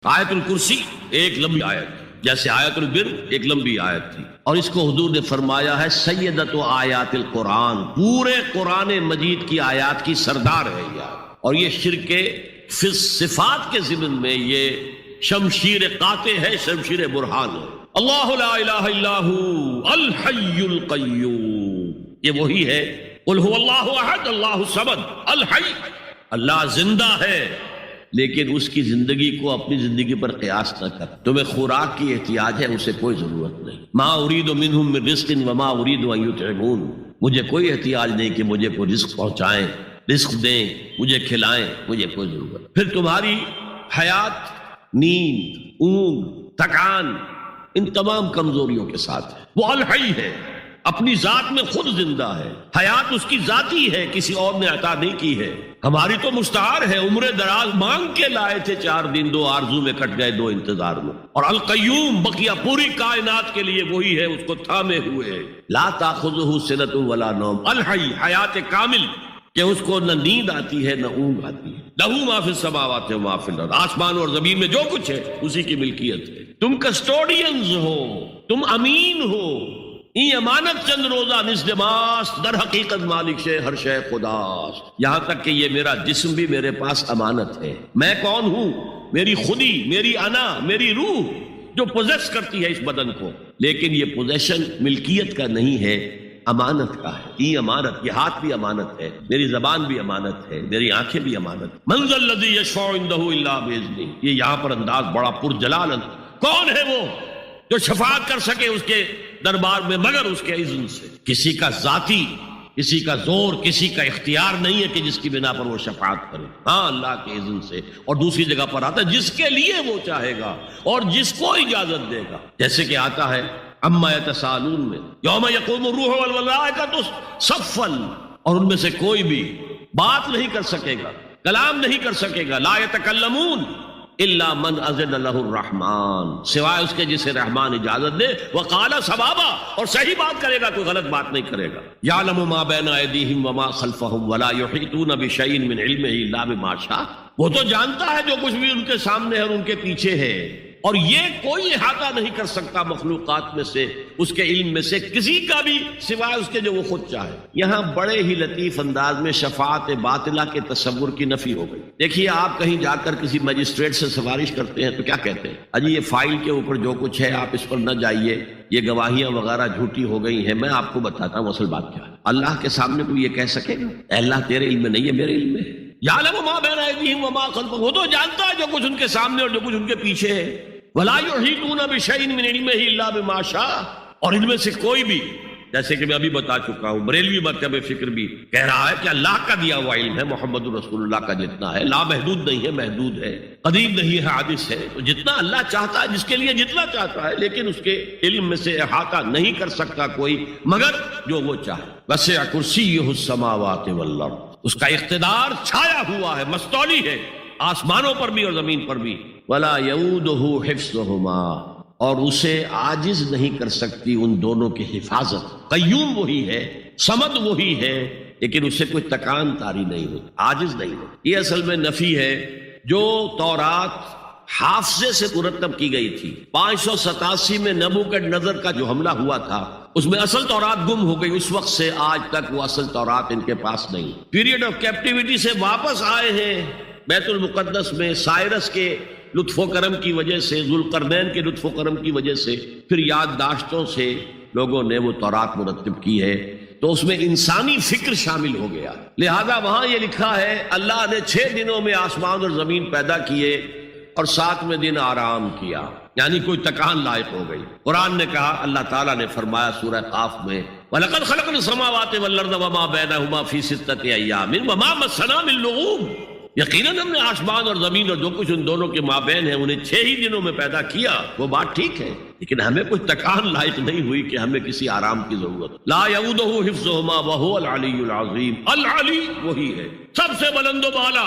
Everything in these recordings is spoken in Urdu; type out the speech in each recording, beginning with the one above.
آیت الکرسی ایک لمبی آیت، جیسے آیت البر ایک لمبی آیت تھی، اور اس کو حضور نے فرمایا ہے سیدۃ آیات القرآن، پورے قرآن مجید کی آیات کی سردار ہے یہ آیت۔ اور یہ شرک فی صفات کے ضمن میں یہ شمشیر قاطع ہے، شمشیر برہان ہے۔ اللہ لا الہ الا ہو الحی القیوم، یہ وہی ہے قل هو اللہ احد اللہ الصمد الحی، اللہ زندہ ہے لیکن اس کی زندگی کو اپنی زندگی پر قیاس نہ کر۔ تمہیں خوراک کی احتیاج ہے، اسے کوئی ضرورت نہیں۔ ما اريد منهم من رزق وما اريد ان يطعمون، مجھے کوئی احتیاج نہیں کہ مجھے کوئی رزق پہنچائیں، رزق دیں، مجھے کھلائیں، مجھے کوئی ضرورت۔ پھر تمہاری حیات نیند، اونگ، تھکان، ان تمام کمزوریوں کے ساتھ ہے۔ وہ الحی ہے، اپنی ذات میں خود زندہ ہے، حیات اس کی ذاتی ہے، کسی اور نے عطا نہیں کی ہے۔ ہماری تو مستعار ہے، عمر دراز مانگ کے لائے تھے، 4 دن 2 آرزو میں کٹ گئے، 2 انتظار میں۔ اور القیوم بقیہ پوری کائنات کے لیے وہی ہے، اس کو تھامے ہوئے، لا تاخذہ سنۃ ولا نوم، الحی، حیات کامل، کہ اس کو نہ نیند آتی ہے نہ اونگ آتی ہے۔ لہ ما فی السماوات و ما فی الارض، آسمان اور زمین میں جو کچھ ہے اسی کی ملکیت ہے۔ تم کسٹوڈینز ہو، تم امین ہو، این امانت چند روزہ نزد ماست، در حقیقت مالک شے ہر شے خداست، یہاں تک کہ یہ میرا جسم بھی میرے پاس امانت ہے۔ میں کون ہوں؟ میری خودی، میری انا، میری روح جو پوزیس کرتی ہے اس بدن کو، لیکن یہ پوزیشن ملکیت کا نہیں ہے، امانت کا ہے۔ یہ امانت، یہ ہاتھ بھی امانت ہے، میری زبان بھی امانت ہے، میری آنکھیں بھی امانت۔ من ذا الذی یشفع عنده الا باذنہ، یہ یہاں پر انداز بڑا پرجلال، کون ہے وہ جو شفاعت کر سکے اس کے دربار میں مگر اس کے اذن سے۔ کسی کا ذاتی، کسی کا زور، کسی کا اختیار نہیں ہے کہ جس کی بنا پر وہ شفاعت کرے، ہاں اللہ کے اذن سے۔ اور دوسری جگہ پر آتا ہے جس کے لیے وہ چاہے گا اور جس کو اجازت دے گا، جیسے کہ آتا ہے اما یتساءلون میں، یوم یقوم الروح والملائکۃ صفا، اور ان میں سے کوئی بھی بات نہیں کر سکے گا، کلام نہیں کر سکے گا، لا یتکلمون الا من اذن له الرحمن، سوائے اس کے جسے رحمان اجازت دے، وقال صوابا، اور صحیح بات کرے گا، کوئی غلط بات نہیں کرے گا۔ یعلم ما بین ایدیہم وما خلفہم ولا یحیطون بشیء من علمہ الا بما شاء، وہ تو جانتا ہے جو کچھ بھی ان کے سامنے ہے اور ان کے پیچھے ہے، اور یہ کوئی احاطہ نہیں کر سکتا مخلوقات میں سے، اس کے علم میں سے کسی کا بھی، سوائے اس کے جو وہ خود چاہے۔ یہاں بڑے ہی لطیف انداز میں شفاعت باطلہ کے تصور کی نفی ہو گئی۔ دیکھیے آپ کہیں جا کر کسی مجسٹریٹ سے سفارش کرتے ہیں تو کیا کہتے ہیں؟ اجی یہ فائل کے اوپر جو کچھ ہے آپ اس پر نہ جائیے، یہ گواہیاں وغیرہ جھوٹی ہو گئی ہیں، میں آپ کو بتاتا ہوں اصل بات کیا ہے۔ اللہ کے سامنے کوئی یہ کہہ سکے گا اے اللہ تیرے علم میں نہیں ہے، میرے علم میں ہے؟ یعلم ما بین ایدیہم وما خلفہم، وہ تو جانتا ہے جو کچھ ان کے سامنے اور جو کچھ ان کے پیچھے ہے۔ ولا یحیطون بشیء من علمہ الا بما شاء، اور ان میں سے کوئی بھی، جیسے کہ میں ابھی بتا چکا ہوں، بریلوی مکتب فکر بھی کہہ رہا ہے کہ اللہ کا دیا ہوا علم ہے، محمد رسول اللہ کا جتنا ہے، لا محدود نہیں ہے، محدود ہے، قدیم نہیں ہے، حادث ہے، تو جتنا اللہ چاہتا ہے، جس کے لیے جتنا چاہتا ہے، لیکن اس کے علم میں سے احاطہ نہیں کر سکتا کوئی مگر جو وہ چاہے۔ وسع کرسیہ السماوات والارض، اس کا اقتدار چھایا ہوا ہے، مستولی ہے، آسمانوں پر بھی اور زمین پر بھی۔ ولا یعودہ حفظہما، اور اسے عاجز نہیں کر سکتی ان دونوں کی حفاظت۔ قیوم وہی ہے، صمد وہی ہے، لیکن اسے کوئی تکان تاری نہیں ہوتی، عاجز نہیں ہوتی۔ یہ اصل میں نفی ہے جو تورات حافظے سے مرتب کی گئی تھی۔ 587 میں نبوکدنضر کا جو حملہ ہوا تھا اس میں اصل تورات گم ہو گئی، اس وقت سے آج تک وہ اصل تورات ان کے پاس نہیں۔ پیریڈ آف کیپٹیوٹی سے واپس آئے ہیں بیت المقدس میں، سائرس کے لطف و کرم کی وجہ سے، ذوالقرنین کے لطف و کرم کی وجہ سے، پھر یادداشتوں سے لوگوں نے وہ تورات مرتب کی ہے، تو اس میں انسانی فکر شامل ہو گیا، لہذا وہاں یہ لکھا ہے اللہ نے 6 دنوں میں آسمان اور زمین پیدا کیے اور 7ویں دن آرام کیا، یعنی کوئی تکان لائق ہو گئی۔ قرآن نے کہا، اللہ تعالیٰ نے فرمایا سورہ قاف میں، وَلَقَدْ خَلَقْنَا السَّمَاوَاتِ وَالْأَرْضَ وَمَا بَيْنَهُمَا فِي 6 أَيَّامٍ وَمَا مَسَّنَا مِن لُغُوبٍ، یقیناً ہم نے آسمان اور زمین اور جو کچھ ان دونوں کے مابین ہے انہیں 6 ہی دنوں میں پیدا کیا، وہ بات ٹھیک ہے، لیکن ہمیں کوئی تکان لائق نہیں ہوئی کہ ہمیں کسی آرام کی ضرورت۔ لا یعودہ حفظہما وہو العلی العظیم، العلی وہی ہے سب سے بلند و بالا،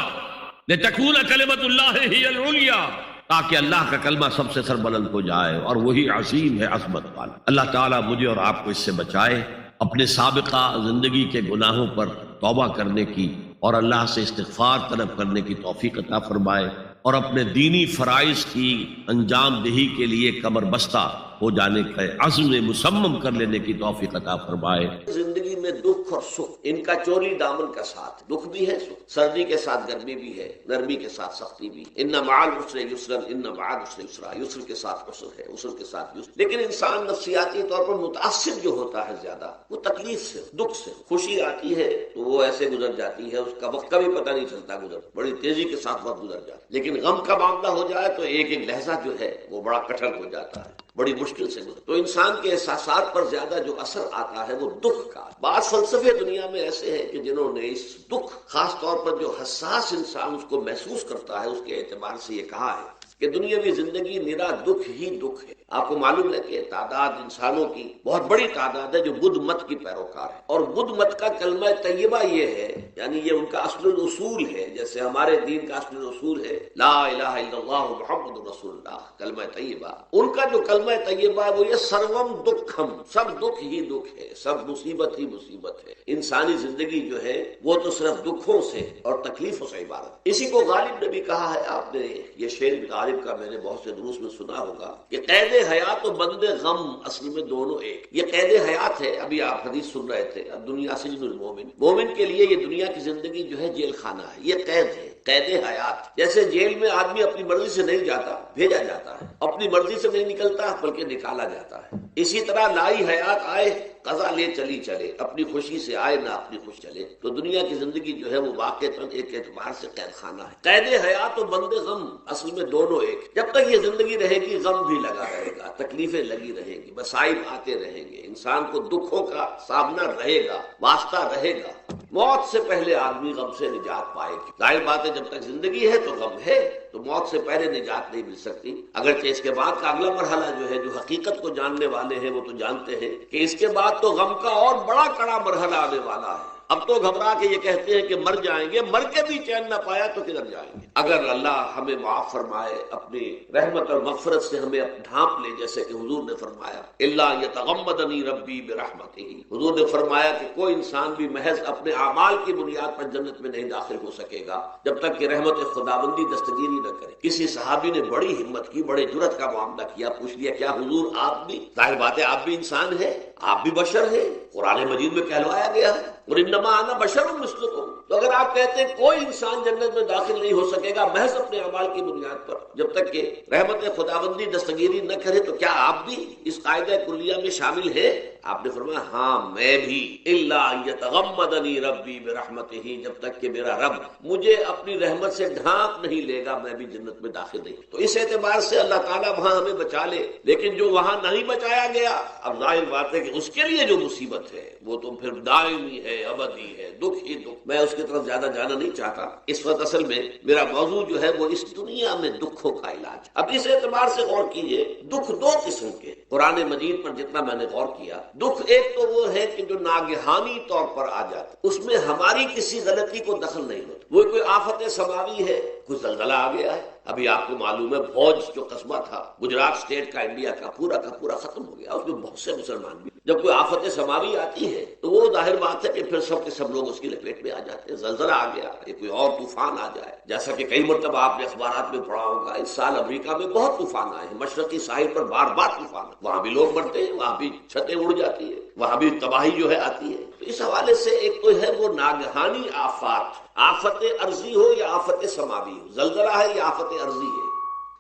لتکون کلمۃ اللہ ہی العلیٰ، تاکہ اللہ کا کلمہ سب سے سر بلند ہو جائے، اور وہی عظیم ہے، عظمت والا۔ اللہ تعالیٰ مجھے اور آپ کو اس سے بچائے، اپنے سابقہ زندگی کے گناہوں پر توبہ کرنے کی اور اللہ سے استغفار طلب کرنے کی توفیق عطا فرمائے۔ اور اپنے دینی فرائض کی انجام دہی کے لیے کمر بستہ ہو جانے کا عزم مصمم کر لینے کی توفیق عطا فرمائے۔ زندگی میں دکھ اور سکھ، ان کا چولی دامن کا ساتھ، دکھ بھی ہے، سکھ، سردی کے ساتھ گرمی بھی ہے، نرمی کے ساتھ سختی بھی، ان مع العسر یسرا، ان مع العسر یسرا، یسر کے ساتھ عسر ہے، عسر کے ساتھ یسر۔ لیکن انسان نفسیاتی طور پر متاثر جو ہوتا ہے زیادہ، وہ تکلیف سے، دکھ سے۔ خوشی آتی ہے تو وہ ایسے گزر جاتی ہے، اس کا وقت کا بھی پتہ نہیں چلتا، گزر بڑی تیزی کے ساتھ وقت گزر جاتا ہے۔ لیکن غم کا معاملہ ہو جائے تو ایک ایک لہجہ جو ہے وہ بڑا کٹھن ہو جاتا ہے، بڑی مشکل سے گزر۔ تو انسان کے احساسات پر زیادہ جو اثر آتا ہے وہ دکھ کا۔ بعض فلسفے دنیا میں ایسے ہیں کہ جنہوں نے اس دکھ، خاص طور پر جو حساس انسان اس کو محسوس کرتا ہے، اس کے اعتبار سے یہ کہا ہے کہ دنیاوی زندگی نرا دکھ ہی دکھ ہے۔ آپ کو معلوم ہے کہ تعداد انسانوں کی بہت بڑی تعداد ہے جو بدھ مت کی پیروکار ہے، اور بدھ مت کا کلمہ طیبہ یہ ہے، یعنی یہ ان کا اصل الاصول ہے، جیسے ہمارے دین کا اصل الاصول ہے لا الہ الا اللہ محمد رسول اللہ، کلمہ طیبہ۔ ان کا جو کلمہ طیبہ ہے وہ یہ سروم دکھم، سب دکھ ہی دکھ ہے، سب مصیبت ہی مصیبت ہے۔ انسانی زندگی جو ہے وہ تو صرف دکھوں سے اور تکلیفوں سے عبارت۔ اسی کو غالب نے بھی کہا ہے، آپ نے یہ شعر غالب کا میں نے بہت سے دروس میں سنا ہوگا کہ قید حیات و بند غم اصل میں دونوں ایک۔ یہ قید حیات ہے، ابھی آپ حدیث سن رہے تھے، اب دنیا سجن المومن، مومن کے لیے یہ دنیا کی زندگی جو ہے جیل خانہ ہے، یہ قید ہے، قید حیات۔ جیسے جیل میں آدمی اپنی مرضی سے نہیں جاتا، بھیجا جاتا ہے، اپنی مرضی سے نہیں نکلتا بلکہ نکالا جاتا ہے۔ اسی طرح لائی حیات آئے قضا لے چلی چلے، اپنی خوشی سے آئے نہ اپنی خوش چلے۔ تو دنیا کی زندگی جو ہے وہ واقعتاً ایک اعتبار سے قید خانہ ہے۔ قید حیات و بند غم اصل میں دونوں ایک۔ جب تک یہ زندگی رہے گی غم بھی لگا رہے گا، تکلیفیں لگی رہیں گی، مصائب آتے رہیں گے، انسان کو دکھوں کا سامنا رہے گا، واسطہ رہے گا۔ موت سے پہلے آدمی غم سے نجات پائے گی۔ ظاہر بات ہے جب تک زندگی ہے تو غم ہے، تو موت سے پہلے نجات نہیں مل سکتی۔ اگرچہ اس کے بعد کا اگلا مرحلہ جو ہے، جو حقیقت کو جاننے والے ہیں وہ تو جانتے ہیں کہ اس کے بعد تو غم کا اور بڑا کڑا مرحلہ آنے والا ہے۔ اب تو گھبرا کے یہ کہتے ہیں کہ مر جائیں گے، مر کے بھی چین نہ پایا تو کدھر جائیں گے۔ اگر اللہ ہمیں معاف فرمائے، اپنی رحمت اور مغفرت سے ہمیں ڈھانپ لے، جیسے کہ حضور نے فرمایا الا یتغمدنی ربی برحمتہ، حضور نے فرمایا کہ کوئی انسان بھی محض اپنے اعمال کی بنیاد پر جنت میں نہیں داخل ہو سکے گا جب تک کہ رحمت خداوندی دستگیری نہ کرے۔ کسی صحابی نے بڑی ہمت کی، بڑے جرأت کا معاملہ کیا، پوچھ لیا کیا حضور آپ بھی؟ ظاہر بات ہے آپ بھی انسان ہیں، آپ بھی بشر ہیں، قرآن مجید میں کہلوایا گیا ہے اور انما انا بشر مثلکم۔ تو اگر آپ کہتے ہیں کوئی انسان جنت میں داخل نہیں ہو سکے گا محض اپنے اعمال کی بنیاد پر جب تک کہ رحمت خداوندی دستگیری نہ کرے، تو کیا آپ بھی اس قاعدہ کلیہ میں شامل ہیں؟ آپ نے فرمایا ہاں میں بھی، الا یتغمدنی ربی برحمتہ، جب تک کہ میرا رب مجھے اپنی رحمت سے ڈھانپ نہیں لے گا میں بھی جنت میں داخل نہیں۔ تو اس اعتبار سے اللہ تعالیٰ وہاں ہمیں بچا لے، لیکن جو وہاں نہیں بچایا گیا، اب ظاہر بات ہے کہ اس کے لیے جو مصیبت ہے وہ تو پھر دائمی ہے، ابدی ہے، دکھ ہی دکھ۔ میں اس کی طرف زیادہ جانا نہیں چاہتا اس وقت، اصل میں میرا موضوع جو ہے وہ اس دنیا میں دکھوں کا علاج۔ اب اس اعتبار سے غور کیجئے، دکھ دو قسم کے قرآن مجید پر جتنا میں نے غور کیا، دکھ ایک تو وہ ہے کہ جو ناگہانی طور پر آ جاتا، اس میں ہماری کسی غلطی کو دخل نہیں ہوتا۔ وہ کوئی آفت سماوی ہے، کوئی زلزلہ آ گیا ہے، ابھی آپ کو معلوم ہے بھوج جو قصبہ تھا گجرات اسٹیٹ کا انڈیا کا پورا ختم ہو گیا، اس میں بہت سے مسلمان بھی۔ جب کوئی آفت سماوی آتی ہے تو وہ ظاہر بات ہے کہ پھر سب کے سب لوگ اس کی لپیٹ میں آ جاتے ہیں۔ زلزلہ آ گیا، یا کوئی اور طوفان آ جائے، جیسا کہ کئی مرتبہ آپ نے اخبارات میں پڑھا ہوگا، اس سال امریکہ میں بہت طوفان آئے ہیں، مشرقی ساحل پر بار بار طوفان، وہاں بھی لوگ مرتے ہیں، وہاں بھی چھتیں اڑ جاتی ہے، وہاں بھی تباہی جو ہے آتی ہے۔ تو اس حوالے سے ایک تو ہے وہ ناگہانی آفات، آفت ارضی ہو یا آفت سماوی ہو، زلزلہ ہے یا آفت ارضی ہے،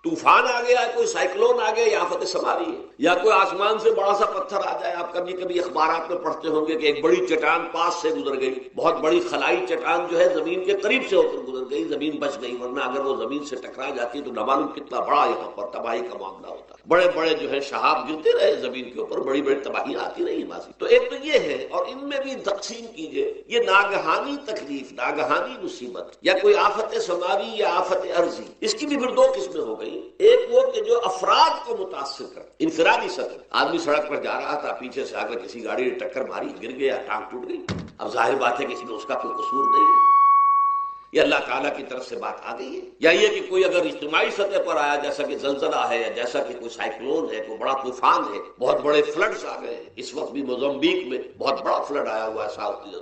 طوفان آ گیا ہے، کوئی سائیکلون آ گیا یا آفت سماوی ہے، یا کوئی آسمان سے بڑا سا پتھر آ جائے۔ آپ کبھی کبھی اخبارات میں پڑھتے ہوں گے کہ ایک بڑی چٹان پاس سے گزر گئی، بہت بڑی خلائی چٹان جو ہے زمین کے قریب سے ہو کر گزر گئی، زمین بچ گئی، ورنہ اگر وہ زمین سے ٹکرا جاتی تو نہ معلوم کتنا بڑا یہاں پر تباہی کا معاملہ ہوتا۔ بڑے بڑے جو ہے شہاب گرتے رہے زمین کے اوپر، بڑی بڑی تباہیاں آتی رہی ماضی۔ تو ایک تو یہ ہے، اور ان میں بھی تقسیم کیجئے، یہ ناگہانی تکلیف، ناگہانی مصیبت، یا کوئی آفت سماوی یا آفت ارضی، اس کی بھی پھر دو قسمیں ہو گئی۔ ایک وہ کہ جو افراد کو متاثر کر، انفرادی سطح، آدمی سڑک پر جا رہا تھا، پیچھے سے آ کر کسی گاڑی نے ٹکر ماری، گر گیا، ٹانگ ٹوٹ گئی، اب ظاہر بات ہے کہ اس میں اس کا کوئی قصور نہیں ہے۔ یہ اللہ تعالیٰ کی طرف سے بات آ گئی ہے؟ یا یہ کہ کوئی اگر اجتماعی سطح پر آیا جیسا کہ زلزلہ ہے یا جیسا کہ کوئی سائیکلون ہے، کوئی بڑا طوفان ہے، بہت بڑے فلڈز آ گئے ہیں، اس وقت بھی موزمبیق میں بہت بڑا فلڈ آیا ہوا ہے،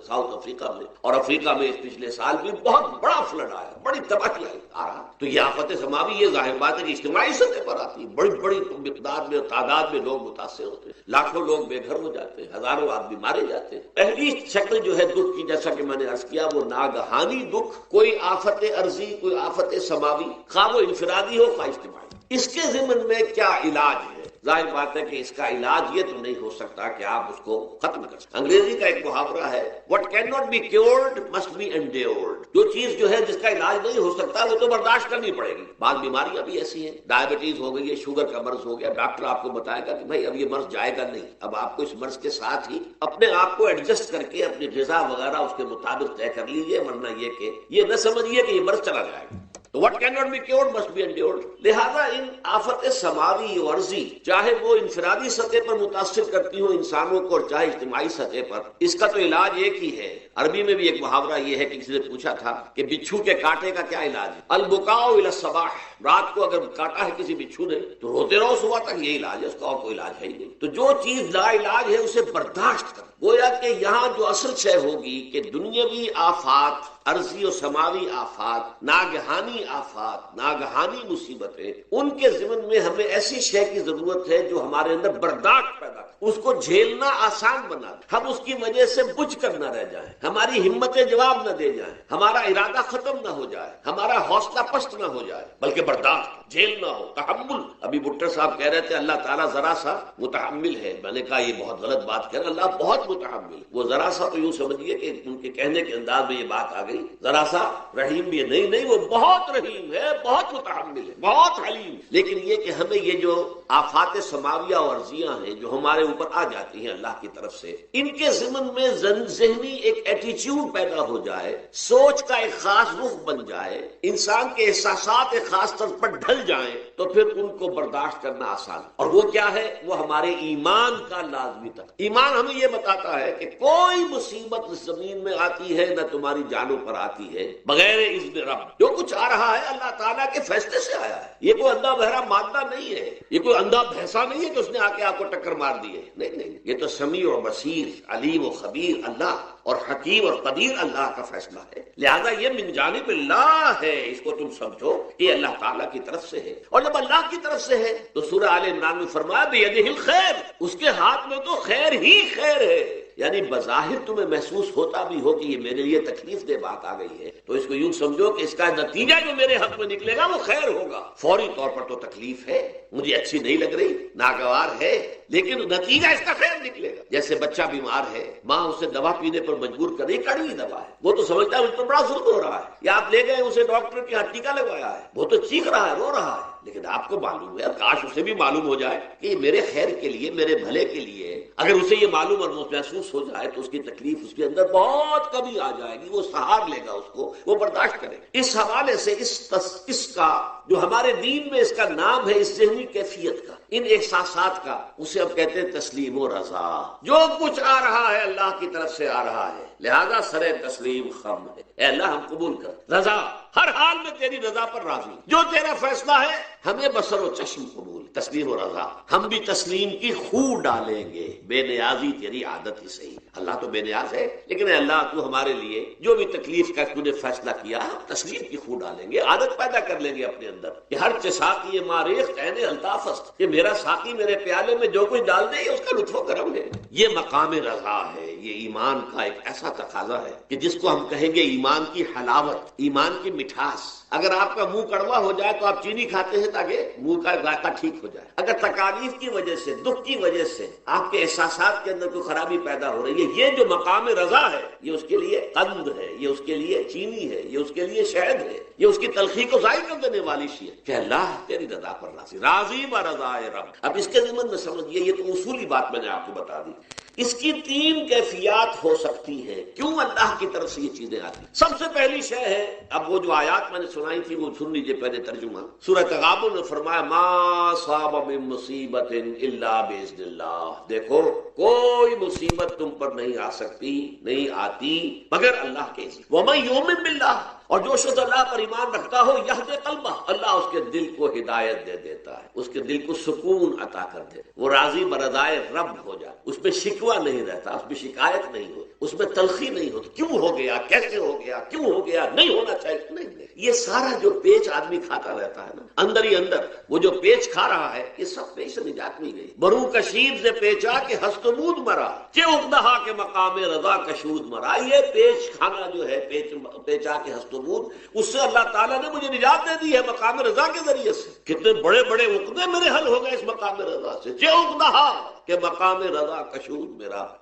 ساؤتھ افریقہ میں، اور افریقہ میں اس پچھلے سال بھی بہت بڑا فلڈ آیا، بڑی تباہی آ رہا، تو یہ آفت سماوی یہ ظاہر بات ہے کہ اجتماعی سطح پر آتی ہے، بڑی بڑی مقدار میں تعداد میں لوگ متاثر ہوتے ہیں، لاکھوں لوگ بے گھر ہو جاتے ہیں، ہزاروں آدمی مارے جاتے ہیں۔ پہلی شکل جو ہے دکھ کی، جیسا کہ میں نے عرض کیا، وہ ناگہانی دکھ، کوئی آفت عرضی، کوئی آفت سماوی، خواہ وہ انفرادی ہو خواہ اجتماعی۔ اس کے ضمن میں کیا علاج ہے؟ ظاہر بات ہے کہ اس کا علاج یہ تو نہیں ہو سکتا کہ آپ اس کو ختم کر سکیں۔ انگریزی کا ایک محاورہ ہے، what cannot be cured must be endured۔ جو چیز جو ہے جس کا علاج نہیں ہو سکتا وہ تو برداشت کرنی پڑے گی۔ بعض بیماریاں بھی ایسی ہیں، ڈائبٹیز ہو گئی ہے، شوگر کا مرض ہو گیا، ڈاکٹر آپ کو بتائے گا کہ بھائی اب یہ مرض جائے گا نہیں، اب آپ کو اس مرض کے ساتھ ہی اپنے آپ کو ایڈجسٹ کر کے اپنی غذا وغیرہ اس کے مطابق طے کر لیجیے، ورنہ یہ کہ یہ نہ سمجھیے کہ یہ مرض چلا جائے گا۔ تو what cannot be cured must be endured۔ لہذا ان آفت سماوی و عرضی، چاہے وہ انفرادی سطح پر متاثر کرتی ہوں انسانوں کو اور چاہے اجتماعی سطح پر، اس کا تو علاج ایک ہی ہے۔ عربی میں بھی ایک محاورہ یہ ہے کہ کسی نے پوچھا تھا کہ بچھو کے کاٹے کا کیا علاج ہے؟ البکاء الی الصباح، رات کو اگر کاٹا ہے کسی بچھو نے تو روتے رہو صبح تک، یہ علاج ہے، اس کا اور کوئی علاج ہے ہی نہیں۔ تو جو چیز لا علاج ہے اسے برداشت کر، گویا کہ یہاں جو اصل شے ہوگی کہ دنیاوی آفات، عرضی و سماوی آفات، ناگہانی آفات، ناگہانی مصیبتیں، ان کے ضمن میں ہمیں ایسی شے کی ضرورت ہے جو ہمارے اندر برداشت پیدا کرے، اس کو جھیلنا آسان بنا دے، ہم اس کی وجہ سے بجھ کر نہ رہ جائیں، ہماری ہمتیں جواب نہ دے جائیں، ہمارا ارادہ ختم نہ ہو جائے، ہمارا حوصلہ پست نہ ہو جائے، بلکہ برداشت، جھیلنا ہو، تحمل۔ ابھی بھٹر صاحب کہہ رہے تھے اللہ تعالیٰ ذرا سا متحمل ہے، میں نے کہا یہ بہت غلط بات کہہ رہے، اللہ بہت متحمل، وہ ذرا سا تو یوں سمجھیے کہ ان کے کہنے کے انداز میں یہ بات آ گئی، ذرا سا رحیم بھی ہے، نہیں وہ بہت رحیم ہے، بہت متحمل ہے، بہت حلیم۔ لیکن یہ کہ ہمیں یہ جو آفات سماویہ اور عرضیاں ہیں جو ہمارے اوپر آ جاتی ہیں اللہ کی طرف سے، ان کے ضمن میں ذہنی ایک ایٹیچیوڈ پیدا ہو جائے، سوچ کا ایک خاص رخ بن جائے، انسان کے احساسات ایک خاص طرز پر ڈھل جائیں، تو پھر ان کو برداشت کرنا آسان۔ اور وہ کیا ہے؟ وہ ہمارے ایمان کا لازمی تک۔ ایمان ہمیں یہ بتاتا ہے کہ کوئی مصیبت اس زمین میں آتی ہے نہ تمہاری جانوں پر آتی ہے بغیر اذن رب۔ جو کچھ آ رہا ہے اللہ تعالیٰ کے فیصلے سے آیا ہے، یہ کوئی اندھا بہرا مادہ نہیں ہے، یہ کوئی اندھا بھینسا نہیں ہے کہ اس نے آ کے آپ کو ٹکر مار دی ہے، نہیں، یہ تو سمیع و بصیر، علیم و خبیر اللہ اور حکیم اور قدیر اللہ کا فیصلہ ہے۔ لہذا یہ من جانب اللہ ہے، اس کو تم سمجھو کہ اللہ تعالیٰ کی طرف سے ہے۔ اور جب اللہ کی طرف سے ہے تو سورہ آل عمران میں فرمایا بیدہ الخیر، اس کے ہاتھ میں تو خیر ہی خیر ہے۔ یعنی بظاہر تمہیں محسوس ہوتا بھی ہو کہ یہ میرے لیے تکلیف دہ بات آ گئی ہے، تو اس کو یوں سمجھو کہ اس کا نتیجہ جو میرے حق میں نکلے گا وہ خیر ہوگا۔ فوری طور پر تو تکلیف ہے، مجھے اچھی نہیں لگ رہی، ناگوار ہے، لیکن نتیجہ اس کا خیر نکلے گا۔ جیسے بچہ بیمار ہے، ماں اسے دوا پینے پر مجبور کر رہی، کڑوی دوا ہے، وہ تو سمجھتا ہے اس پر بڑا ظلم ہو رہا ہے، یا آپ لے گئے اسے ڈاکٹر کے یہاں ٹیکا لگوایا ہے، وہ تو چیخ رہا ہے، رو رہا ہے، لیکن آپ کو معلوم ہے، کاش اسے بھی معلوم ہو جائے کہ یہ میرے خیر کے لیے، میرے بھلے کے لیے۔ اگر اسے یہ معلوم اور محسوس ہو جائے تو اس کی تکلیف اس کے اندر بہت کمی آ جائے گی، وہ سہار لے گا، اس کو وہ برداشت کرے گا۔ اس حوالے سے اس کا جو ہمارے دین میں اس کا نام ہے، اس ذہنی کیفیت کا، ان احساسات کا، اسے ہم کہتے ہیں تسلیم و رضا۔ جو کچھ آ رہا ہے اللہ کی طرف سے آ رہا ہے، لہذا سر تسلیم خم ہے، اے اللہ ہم قبول کر، رضا، ہر حال میں تیری رضا پر راضی، جو تیرا فیصلہ ہے ہمیں بصر و چشم قبول، تسلیم و رضا۔ ہم بھی تسلیم کی خو ڈالیں گے، بے نیازی تیری عادت ہی صحیح۔ اللہ تو بے نیاز ہے، لیکن اے اللہ تو ہمارے لیے جو بھی تکلیف کا تو نے فیصلہ کیا، تسلیم کی خو ڈالیں گے، عادت پیدا کر لیں گے اپنے اندر کہ ہر ساقی ماریخ عین الطاف است، کہ میرا ساقی میرے پیالے میں جو کچھ ڈال دے اس کا لطف و کرم ہے۔ یہ مقام رضا ہے، یہ ایمان کا ایک ایسا تقاضا ہے کہ جس کو ہم کہیں گے ایمان کی حلاوت، ایمان کی مٹھاس۔ اگر آپ کا منہ کڑوا ہو جائے تو آپ چینی کھاتے ہیں تاکہ منہ کا ذائقہ ٹھیک ہو جائے۔ اگر تکالیف کی وجہ سے، دکھ کی وجہ سے آپ کے احساسات کے اندر کوئی خرابی پیدا ہو رہی ہے، یہ جو مقام رضا ہے، یہ اس کے لیے قند ہے، یہ اس کے لیے چینی ہے، یہ اس کے لیے شہد ہے، یہ اس کی تلخی کو ظاہر کر دینے والی شیء ہے کہ اللہ تیری رضا پر راضی، راضی برضائے رب۔ اب اس کے ضمن میں سمجھیے، یہ تو اصولی بات میں نے آپ کو بتا دی، اس کی تین کیفیات ہو سکتی ہے کیوں اللہ کی طرف سے یہ چیزیں آتی۔ سب سے پہلی شے ہے، اب وہ جو آیات میں نے سنائی تھی وہ سن لیجیے پہلے ترجمہ۔ سورہ تغابن میں فرمایا ما صاب من مصیبت الا باذن اللہ، دیکھو کوئی مصیبت تم پر نہیں آ سکتی، نہیں آتی مگر اللہ کے اذن۔ ومن یؤمن باللہ، اور جو شخص اللہ پر ایمان رکھتا ہو یہدی قلبہ، اللہ اس کے دل کو ہدایت دے دیتا ہے، اس کے دل کو سکون عطا کر دے، وہ راضی برضائے رب ہو جائے، اس میں شکوہ نہیں رہتا، اس میں شکایت نہیں ہوتی، اس میں تلخی نہیں ہوتی، کیوں ہو گیا، کیسے ہو گیا، کیوں ہو گیا، نہیں ہونا چاہیے، نہیں۔ یہ سارا جو پیچ آدمی کھاتا رہتا ہے نا اندر ہی اندر، وہ جو پیچ کھا رہا ہے، یہ سب پیچ سے نجات نہیں گئی۔ برو کشید سے پیچا کہ ہستمود مرا، چے اقدہا کے مقام رضا کشود مرا، یہ پیچ کھانا جو ہے، پیچا کے ہستمود، اس سے اللہ تعالیٰ نے مجھے نجات دے دی ہے مقام رضا کے ذریعے سے۔ کتنے بڑے بڑے عقدے میرے حل ہو گئے اس مقام رضا سے، چے اقدہا کہ مقام رضا کشود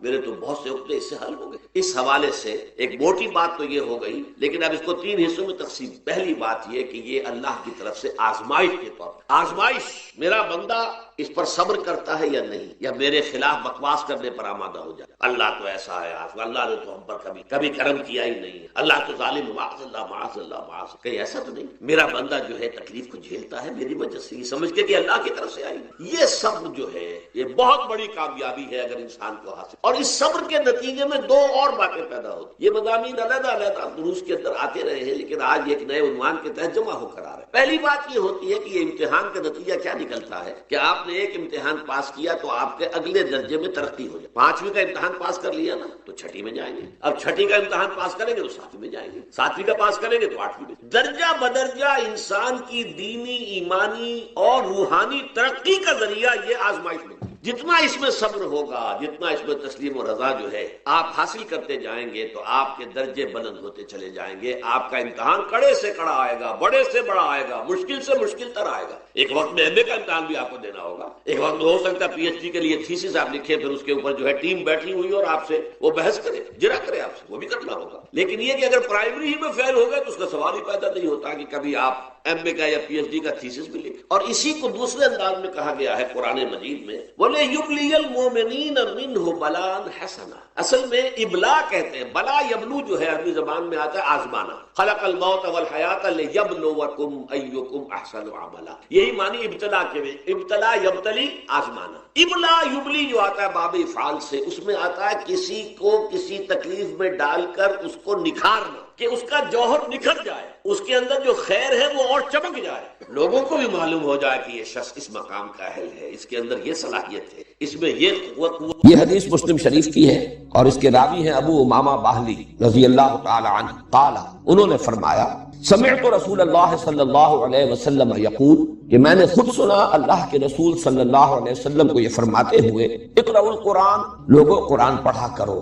میرے تو بہت سے عقدے اس سے حل ہو گئے۔ اس حوالے سے ایک موٹی بات تو یہ ہو گئی، لیکن اب اس کو 3 حصوں میں تقسیم۔ پہلی بات یہ کہ یہ اللہ کی طرف سے آزمائش کے طور پر، آزمائش میرا بندہ اس پر صبر کرتا ہے یا نہیں، یا میرے خلاف بکواس کرنے پر آمادہ ہو جائے، اللہ تو ایسا ہے، اللہ نے تو ہم پر کبھی کرم کیا ہی نہیں، اللہ تو ظالم، معاذ اللہ معاذ اللہ معاذ، کہیں ایسا تو نہیں، میرا بندہ جو ہے تکلیف کو جھیلتا ہے میری وجہ سے، یہ سمجھ کے کہ اللہ کی طرف سے آئی۔ یہ سب جو ہے یہ بہت بڑی کامیابی ہے اگر انسان کو حاصل، اور اس صبر کے نتیجے میں 2 اور باتیں پیدا ہوتی۔ یہ مضامین علیحدہ علیحدہ دروس کے اندر آتے رہے ہیں، لیکن آج ایک نئے عنوان کے تحت جمع ہو کر آ رہے ہیں۔ پہلی بات یہ ہوتی ہے کہ یہ امتحان کا نتیجہ کیا نکلتا ہے کہ آپ نے ایک امتحان پاس کیا تو آپ کے اگلے درجے میں ترقی ہو جائے۔ 5ویں کا امتحان پاس کر لیا نا تو 6ٹھی میں جائیں گے، اب 6ٹھی کا امتحان پاس کریں گے تو 7ویں میں جائیں گے، 7ویں کا پاس کریں گے تو 8ویں میں۔ درجہ بدرجہ انسان کی دینی، ایمانی اور روحانی ترقی کا ذریعہ یہ آزمائش بنتی ہے۔ جتنا اس میں صبر ہوگا، جتنا اس میں تسلیم و رضا جو ہے آپ حاصل کرتے جائیں گے تو آپ کے درجے بلند ہوتے چلے جائیں گے۔ آپ کا امتحان کڑے سے کڑا آئے گا، بڑے سے بڑا آئے گا، مشکل سے مشکل تر آئے گا۔ ایک وقت میں MA کا امتحان بھی آپ کو دینا ہوگا، ایک وقت ہو سکتا ہے PhD کے لیے تھیسس آپ لکھیں، پھر اس کے اوپر جو ہے ٹیم بیٹھی ہوئی اور آپ سے وہ بحث کرے، جرا کرے آپ سے، وہ بھی کرنا ہوگا۔ لیکن یہ کہ اگر پرائمری ہی میں فیل ہو گئے تو اس کا سوال ہی پیدا نہیں ہوتا کہ کبھی آپ MA کا یا PhD کا تھیسس بھی لکھیں۔ اور اسی کو دوسرے انداز میں کہا گیا ہے قرآن مجید میں، بولے یبلی المؤمنین منہ بلاء حسنا، اصل میں ابلا کہتے ہیں، بلا یبلو جو ہے عربی زبان میں آتا ہے آزمانا، خلق الموت والحیات لیبلوکم ایکم احسن عملا، یہی معنی ابتلا کے میں، ابتلا یبتلی آزمانا۔ ابلا یبلی جو آتا ہے باب افعال سے، اس میں آتا ہے کسی کو کسی تکلیف میں ڈال کر اس کو نکھارنا، کہ اس کا جوہر نکھر جائے، اس کے اندر جو خیر ہے وہ اور چمک جائے، لوگوں کو بھی معلوم ہو جائے کہ یہ شخص اس مقام کا اہل ہے، اس کے اندر یہ صلاحیت ہے، اس میں یہ قوت۔ یہ حدیث مسلم شریف کی ہے اور اس کے راوی ہیں ابو امامہ باہلی رضی اللہ تعالی عنہ، قال، انہوں نے فرمایا، سمعت رسول اللہ صلی اللہ علیہ وسلم یقول، کہ میں نے خود سنا اللہ کے رسول صلی اللہ علیہ وسلم کو یہ فرماتے ہوئے، اقرأوا القرآن، لوگوں قرآن پڑھا کرو،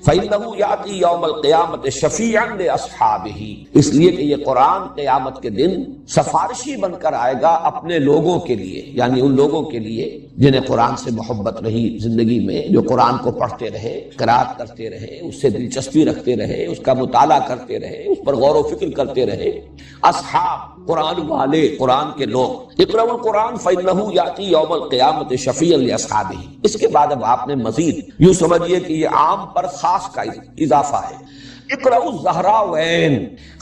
فَإِنَّهُ يَأْتِي يَوْمَ الْقِيَامَةِ شَفِيعًا لِأَصْحَابِهِ، اس لیے کہ یہ قرآن قیامت کے دن سفارشی بن کر آئے گا اپنے لوگوں کے لیے، یعنی ان لوگوں کے لیے جنہیں قرآن سے محبت رہی زندگی میں، جو قرآن کو پڑھتے رہے، قرات کرتے رہے، اس سے دلچسپی رکھتے رہے، اس کا مطالعہ کرتے رہے، اس پر غور و فکر کرتے رہے، اصحاب قرآن والے، قرآن کے لوگ۔ اقرأوا القرآن فإنه يأتي يوم القيامة شفيعا لأصحابه، اس کے بعد اب آپ نے مزید یوں سمجھیے کہ یہ عام پر خاص کا اضافہ ہے۔ اقرأوا الزہراوین،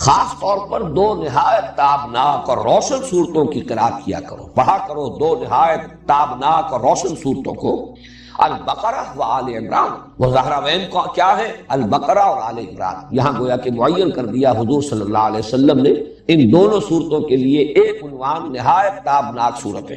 خاص طور پر 2 نہایت تابناک اور روشن صورتوں کی قرات کیا کرو، پڑھا کرو 2 نہایت تابناک اور روشن صورتوں کو، البقرہ و آل عمران۔ وہ زہراوین کو کیا ہے؟ البقرہ اور آل عمران۔ یہاں گویا کہ معین کر دیا حضور صلی اللہ علیہ وسلم نے ان دونوں صورتوں کے لیے ایک عنوان، نہایت تابناک صورتیں۔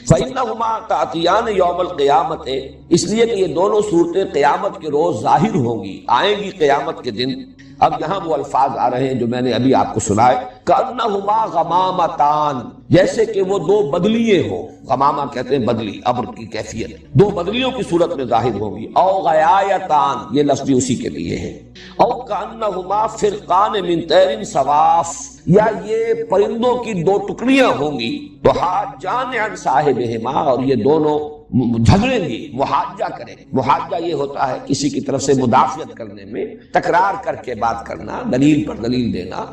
فإنہما تأتیان یوم القیامت، اس لیے کہ یہ دونوں صورتیں قیامت کے روز ظاہر ہوں گی، آئیں گی قیامت کے دن۔ اب یہاں وہ الفاظ آ رہے ہیں جو میں نے ابھی آپ کو سنائے، کأنہما غمامتان، جیسے کہ وہ 2 بدلیے ہوں، غمامہ کہتے ہیں بدلی، ابر کی کیفیت، 2 بدلیوں کی صورت میں ظاہر ہوں گی، او غیایتان، یہ لفظ بھی اسی کے لیے ہے، او کأنہما فرقان من طیر صواف، یا یہ پرندوں کی 2 ٹکڑیاں ہوں گی، تو حاجان عن صاحبہما، اور یہ دونوں جھگڑیں گی، محاجہ کریں گے۔ محاجہ یہ ہوتا ہے کسی کی طرف سے مدافعت کرنے میں، تکرار کر کے بات کرنا، دلیل پر دلیل دینا۔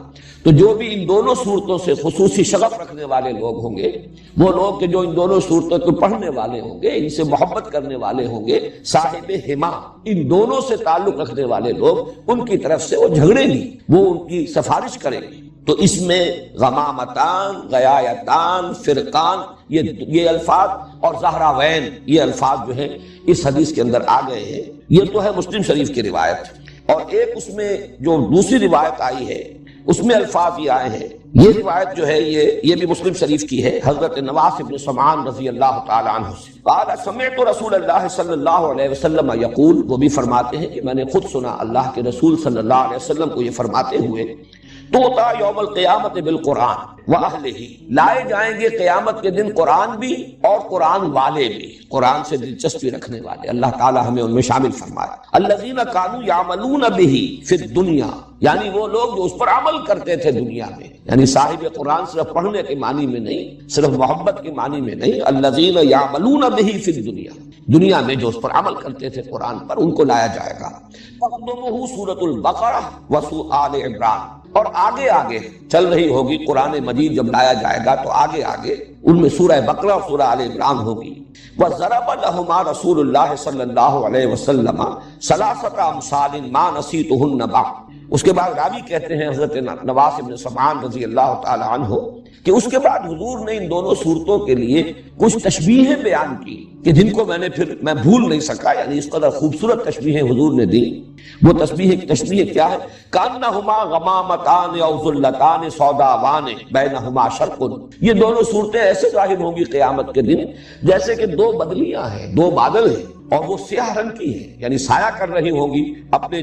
تو جو بھی ان دونوں صورتوں سے خصوصی شغف رکھنے والے لوگ ہوں گے، وہ لوگ کہ جو ان دونوں صورتوں کو پڑھنے والے ہوں گے، ان سے محبت کرنے والے ہوں گے، صاحب ہما، ان دونوں سے تعلق رکھنے والے لوگ، ان کی طرف سے وہ جھگڑیں گی، وہ ان کی سفارش کریں گی۔ تو اس میں غمامتان، غیایتان، فرقان، یہ الفاظ اور زہراوین، یہ الفاظ جو ہیں اس حدیث کے اندر آ گئے ہیں۔ یہ تو ہے مسلم شریف کی روایت، اور ایک اس میں جو دوسری روایت آئی ہے اس میں الفاظ یہ آئے ہیں. یہ روایت جو ہے یہ بھی مسلم شریف کی ہے حضرت نواس بن سمعان رضی اللہ تعالی عنہ سے. قال سمعت رسول اللہ صلی اللہ علیہ وسلم یقول، وہ بھی فرماتے ہیں کہ میں نے خود سنا اللہ کے رسول صلی اللہ علیہ وسلم کو یہ فرماتے ہوئے، توتا یوم القیامت بالقرآن واہلہ، لائے جائیں گے قیامت کے دن قرآن بھی اور قرآن والے بھی، قرآن سے دلچسپی رکھنے والے، اللہ تعالی ہمیں ان میں شامل فرمائے. الذین کانوا یعملون بہ فی الدنیا، یعنی وہ لوگ جو اس پر عمل کرتے تھے دنیا میں، یعنی صاحب قرآن صرف پڑھنے کے معنی میں نہیں، صرف محبت کے معنی میں نہیں، الذین یعملون بہ فی الدنیا، دنیا میں جو اس پر عمل کرتے تھے قرآن پر، ان کو لایا جائے گا. تقدمہ سورۃ البقرہ و آل عمران، اور آگے آگے چل رہی ہوگی قرآن مجید جب لایا جائے گا تو آگے آگے ان میں سورہ بقرہ اور سورہ آل عمران ہوگی. وَضَرَبَ لَهُمَا رسول اللہ صلی اللہ علیہ وسلم ثلاثۃ امثال ما نسیتهن بعد. اس کے بعد راوی کہتے ہیں حضرت نواس بن سمعان رضی اللہ تعالی عنہ کہ اس کے بعد حضور نے ان دونوں صورتوں کے لیے کچھ تشبیہیں بیان کی کہ جن کو میں بھول نہیں سکا، یعنی اس قدر خوبصورت تشبیہیں حضور نے دی. وہ تشبیہ کیا ہے؟ کانہما غمامتان او ذلتان سوداوان بینہما شرق. یہ دونوں صورتیں ایسے ظاہر ہوں گی قیامت کے دن جیسے کہ دو بدلیاں ہیں، دو بادل ہیں، اور وہ سیاہ رنگ کی ہیں، یعنی سایہ کر رہی ہوں گی اپنے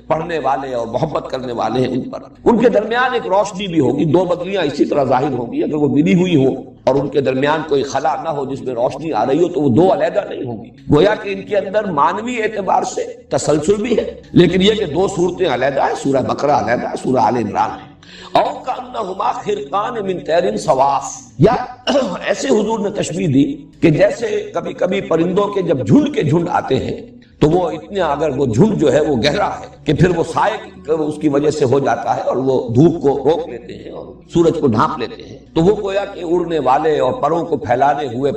پڑھنے والے اور محبت کرنے والے ہیں ان پر. ان کے درمیان ایک روشنی بھی ہوگی، دو بدلیاں اسی طرح ظاہر ہوں گی. اگر وہ ملی ہوئی ہو اور ان کے درمیان کوئی خلا نہ ہو جس میں روشنی آ رہی ہو تو وہ دو علیحدہ نہیں ہوں گی. گویا کہ ان کے اندر مانوی اعتبار سے تسلسل بھی ہے، لیکن یہ کہ دو صورتیں علیحدہ ہیں، سورہ بقرہ علیحدہ ہے، سورہ آل عمران ہے. او کانہما خرقان من طیر صواف، یا ایسے حضور نے تشبیہ دی کہ جیسے کبھی کبھی پرندوں کے جب جھنڈ کے جھنڈ آتے ہیں تو وہ اتنا، اگر وہ جھنڈ جو ہے وہ گہرا ہے کہ پھر وہ سائے اس کی وجہ سے ہو جاتا ہے اور وہ دھوپ کو روک لیتے ہیں اور سورج کو ڈھانپ لیتے ہیں، تو وہ گویا کہ اڑنے والے اور پروں کو پھیلانے ہوئے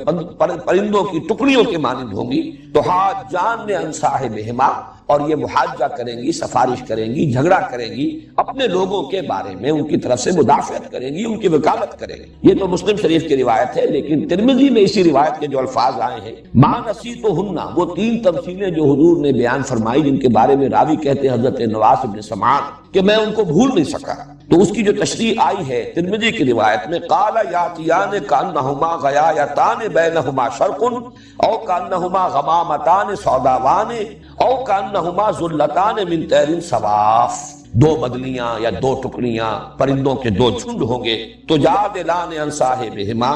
پرندوں کی ٹکڑیوں کے مانند ہوگی. تو حاجان عن صاحبہما، اور یہ محاجہ کریں گی، سفارش کریں گی، جھگڑا کریں گی اپنے لوگوں کے بارے میں، ان کی طرف سے مدافعت کریں گی، ان کی وکالت کریں گی. یہ تو مسلم شریف کی روایت ہے، لیکن ترمذی میں اسی روایت کے جو الفاظ آئے ہیں ما نسیتہن، وہ تین تمثیلیں جو حضور نے بیان فرمائی جن کے بارے میں راوی کہتے ہیں حضرت نواس بن سمعان کہ میں ان کو بھول نہیں سکا. تو اس کی جو تشریح آئی ہے ترمذی کی روایت میں، قال یاتیان کانہما غیایتان بینہما شرق او کانہما غمامتان سوداوان او کانہما ذلتان من طیر صواف. دو بدلیاں یا دو ٹکڑیاں پرندوں کے دو جھنڈ ہوں گے. تو جادلان عن صاحبہما،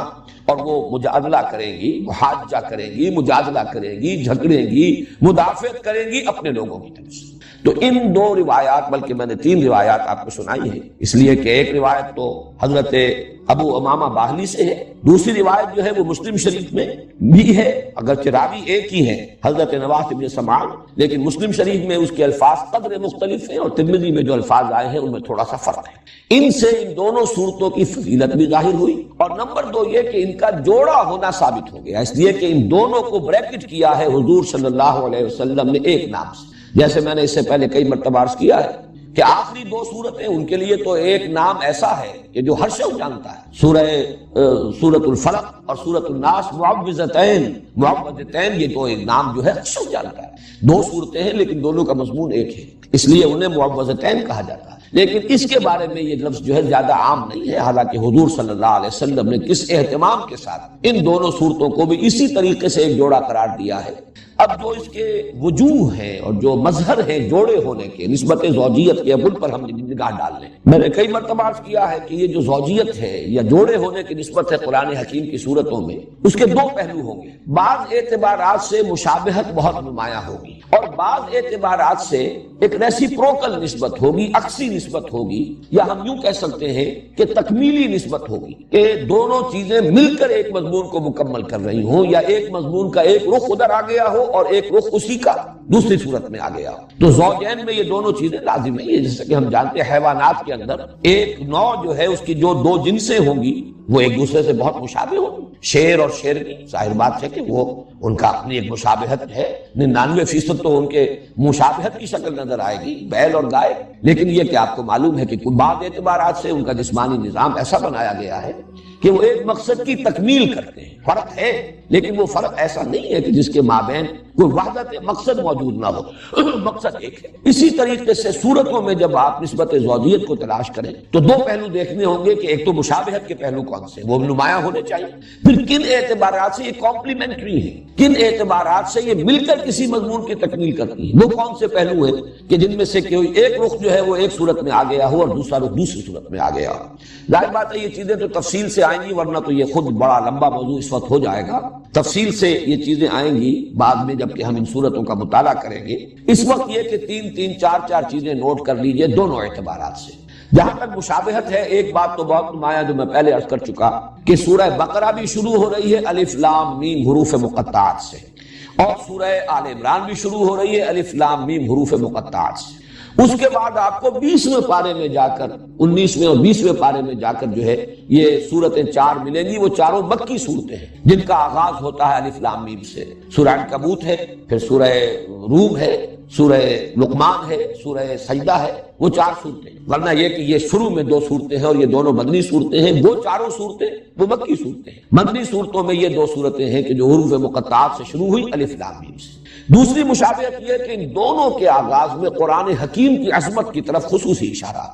اور وہ مجادلہ کریں گی، محاجہ کریں گی، مجادلہ کریں گی، جھگڑیں گی، مدافعت کریں گی اپنے لوگوں کی طرف سے. تو ان دو روایات، بلکہ میں نے تین روایات آپ کو سنائی ہیں، اس لیے کہ ایک روایت تو حضرت ابو امامہ باہلی سے ہے، دوسری روایت جو ہے وہ مسلم شریف میں بھی ہے، اگرچہ راوی ایک ہی ہے حضرت نواس بن سمعان، لیکن مسلم شریف میں اس کے الفاظ قدر مختلف ہیں اور ترمذی میں جو الفاظ آئے ہیں ان میں تھوڑا سا فرق ہے. ان سے ان دونوں صورتوں کی فضیلت بھی ظاہر ہوئی، اور نمبر دو یہ کہ ان کا جوڑا ہونا ثابت ہو گیا، اس لیے کہ ان دونوں کو بریکٹ کیا ہے حضور صلی اللہ علیہ وسلم نے ایک نام سے. جیسے میں نے اس سے پہلے کئی مرتبہ عرض کیا ہے کہ آخری دو صورتیں ان کے لیے تو ایک نام ایسا ہے کہ جو ہر شخص جانتا ہے. سورۃ الفلق اور سورۃ الناس معوذتین، یہ تو ایک نام جو ہے ہر شخص جانتا ہے. دو صورتیں ہیں لیکن دونوں کا مضمون ایک ہے، اس لیے انہیں معوذتین کہا جاتا ہے. لیکن اس کے بارے میں یہ لفظ جو ہے زیادہ عام نہیں ہے، حالانکہ حضور صلی اللہ علیہ وسلم نے کس اہتمام کے ساتھ ان دونوں صورتوں کو بھی اسی طریقے سے ایک جوڑا قرار دیا ہے. اب جو اس کے وجوہ ہیں اور جو مظہر ہیں جوڑے ہونے کے، نسبت زوجیت کے، اب ان پر ہم نگاہ ڈال لیں. میں نے کئی مرتبہ عرض کیا ہے کہ یہ جو زوجیت ہے یا جوڑے ہونے کی نسبت ہے قرآن حکیم کی صورتوں میں، اس کے دو پہلو ہوں گے. بعض اعتبارات سے مشابہت بہت نمایاں ہوگی اور بعض اعتبارات سے ایک ریسیپروکل نسبت ہوگی، عکسی نسبت ہوگی، یا ہم یوں کہہ سکتے ہیں کہ تکمیلی نسبت ہوگی کہ دونوں چیزیں مل کر ایک مضمون کو مکمل کر رہی ہوں، یا ایک مضمون کا ایک رخ ادھر آ گیا ہو اور ایک رخ اسی کا دوسری صورت میں آ گیا ہو. تو زوجین میں یہ دونوں چیزیں لازم ہیں. جیسے کہ ہم جانتے ہیں حیوانات کے اندر ایک نوع جو ہے اس کی جو دو جنسیں ہوں گی وہ ایک دوسرے سے بہت مشابہ ہوں گی. شیر اور شیرنی، ظاہر بات ہے کہ وہ ان کا اپنی ایک مشابہت ہے، 99% تو ان کے مشابہت کی شکل نظر آئے گی، بیل اور گائے. لیکن یہ کہ آپ کو معلوم ہے کہ بعض اعتبارات سے ان کا جسمانی نظام ایسا بنایا گیا ہے کہ وہ ایک مقصد کی تکمیل کرتے ہیں. فرق ہے لیکن وہ فرق ایسا نہیں ہے کہ جس کے مابین کوئی وحدت مقصد موجود نہ ہو، مقصد ایک ہے۔ اسی طریقے سے صورتوں میں جب آپ نسبت زوجیت کو تلاش کریں تو دو پہلو دیکھنے ہوں گے کہ ایک تو مشابہت کے پہلو کون سے، وہ نمایاں ہونے چاہیے، پھر کن اعتبارات سے یہ کمپلیمنٹری ہے، کن اعتبارات سے یہ مل کر کسی مضمون کی تکمیل کرتی ہے، وہ کون سے پہلو ہیں کہ جن میں سے کوئی ایک رخ جو ہے وہ ایک صورت میں آ گیا ہو اور دوسرا رخ دوسری صورت میں آ گیا ہو۔ ظاہر بات ہے یہ چیزیں تو تفصیل سے آئیں گی، ورنہ تو یہ خود بڑا لمبا موضوع اس وقت ہو جائے گا۔ تفصیل سے یہ چیزیں آئیں گی بعد میں جب کہ ہم ان صورتوں کا مطالعہ کریں گے۔ اس وقت یہ کہ تین چار چیزیں نوٹ کر لیجئے دونوں اعتبارات سے۔ جہاں تک مشابہت ہے، ایک بات تو بہت نمایاں جو میں پہلے عرض کر چکا کہ سورہ بقرہ بھی شروع ہو رہی ہے الف لام میم حروف مقطعات سے، اور سورہ آل عمران بھی شروع ہو رہی ہے الف لام میم حروف مقطعات سے۔ اس کے بعد آپ کو 20ویں پارے میں جا کر 19ویں اور 20ویں پارے میں جا کر جو ہے یہ صورتیں چار ملیں گی، وہ چاروں مکی صورتیں ہیں جن کا آغاز ہوتا ہے الف لام میم سے۔ سورہ عنکبوت ہے، پھر سورہ روم ہے، سورہ لقمان ہے، سورہ سجدہ ہے، وہ چار صورتیں، ورنہ یہ کہ یہ شروع میں دو صورتیں ہیں اور یہ دونوں مدنی صورتیں ہیں، وہ چاروں صورتیں وہ مکی صورتیں ہیں۔ مدنی صورتوں میں یہ دو صورتیں ہیں کہ جو حروف مقطعات سے شروع ہوئی الف لام میم سے۔ دوسری مشابہت یہ کہ ان دونوں کے آغاز میں قرآن حکیم کی عظمت کی طرف خصوصی اشارہ۔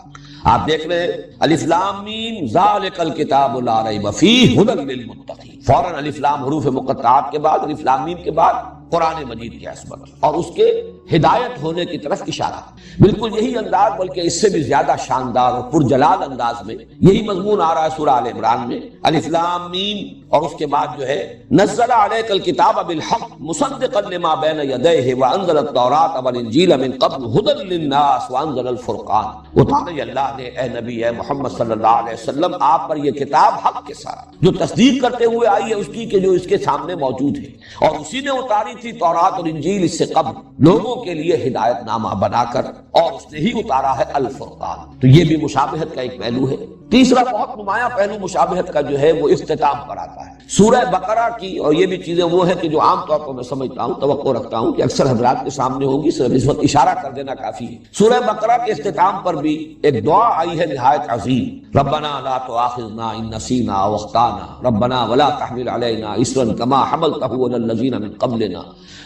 آپ دیکھ لیں الف لام میم ذالک الکتاب لا ریب فیہ ھدی للمتقین، فوراً الف لام حروف مقطعات کے بعد الف لام میم کے بعد قرآن مجید کی عظمت اور اس کے ہدایت ہونے کی طرف اشارہ۔ بالکل یہی انداز بلکہ اس سے بھی زیادہ شاندار اور پرجلال انداز میں یہی مضمون آ رہا ہے سورہ آل عمران میں، الف لام میم، اور اس کے بعد جو ہے نزل علیک الکتاب بالحق مصدقا لما بین یدیہ وانزل التوراۃ والانجیل من قبل ھدی للناس وانزل الفرقان۔ اتارے اللہ نے اے نبی اے محمد صلی اللہ علیہ وسلم آپ پر یہ کتاب حق کے ساتھ جو تصدیق کرتے ہوئے آئی ہے اس کی کہ جو اس کے سامنے موجود ہے، اور اسی نے اتاری تھی تورات اور انجیل اس سے قبل لوگوں کے لیے ہدایت نامہ بنا کر، اور اس نے ہی اتارا ہے الفرقان۔ تو یہ بھی مشابہت کا ایک پہلو ہے۔ تیسرا بہت نمایاں پہلو مشابہت کا جو ہے وہ اختتام پر آتا ہے۔ سورہ بقرہ کی، اور یہ بھی چیزیں وہ ہیں کہ جو عام طور پر میں سمجھتا ہوں، توقع رکھتا ہوں کہ اکثر حضرات کے سامنے ہوگی، صرف اس وقت اشارہ کر دینا کافی ہے۔ سورہ بقرہ کے اختتام پر بھی ایک دعا آئی ہے نہایت عظیم، ربنا لا تؤاخذنا ان نسینا او اخطانا ربنا ولا تحمل علینا اصرا کما حملته علی الذین من قبلنا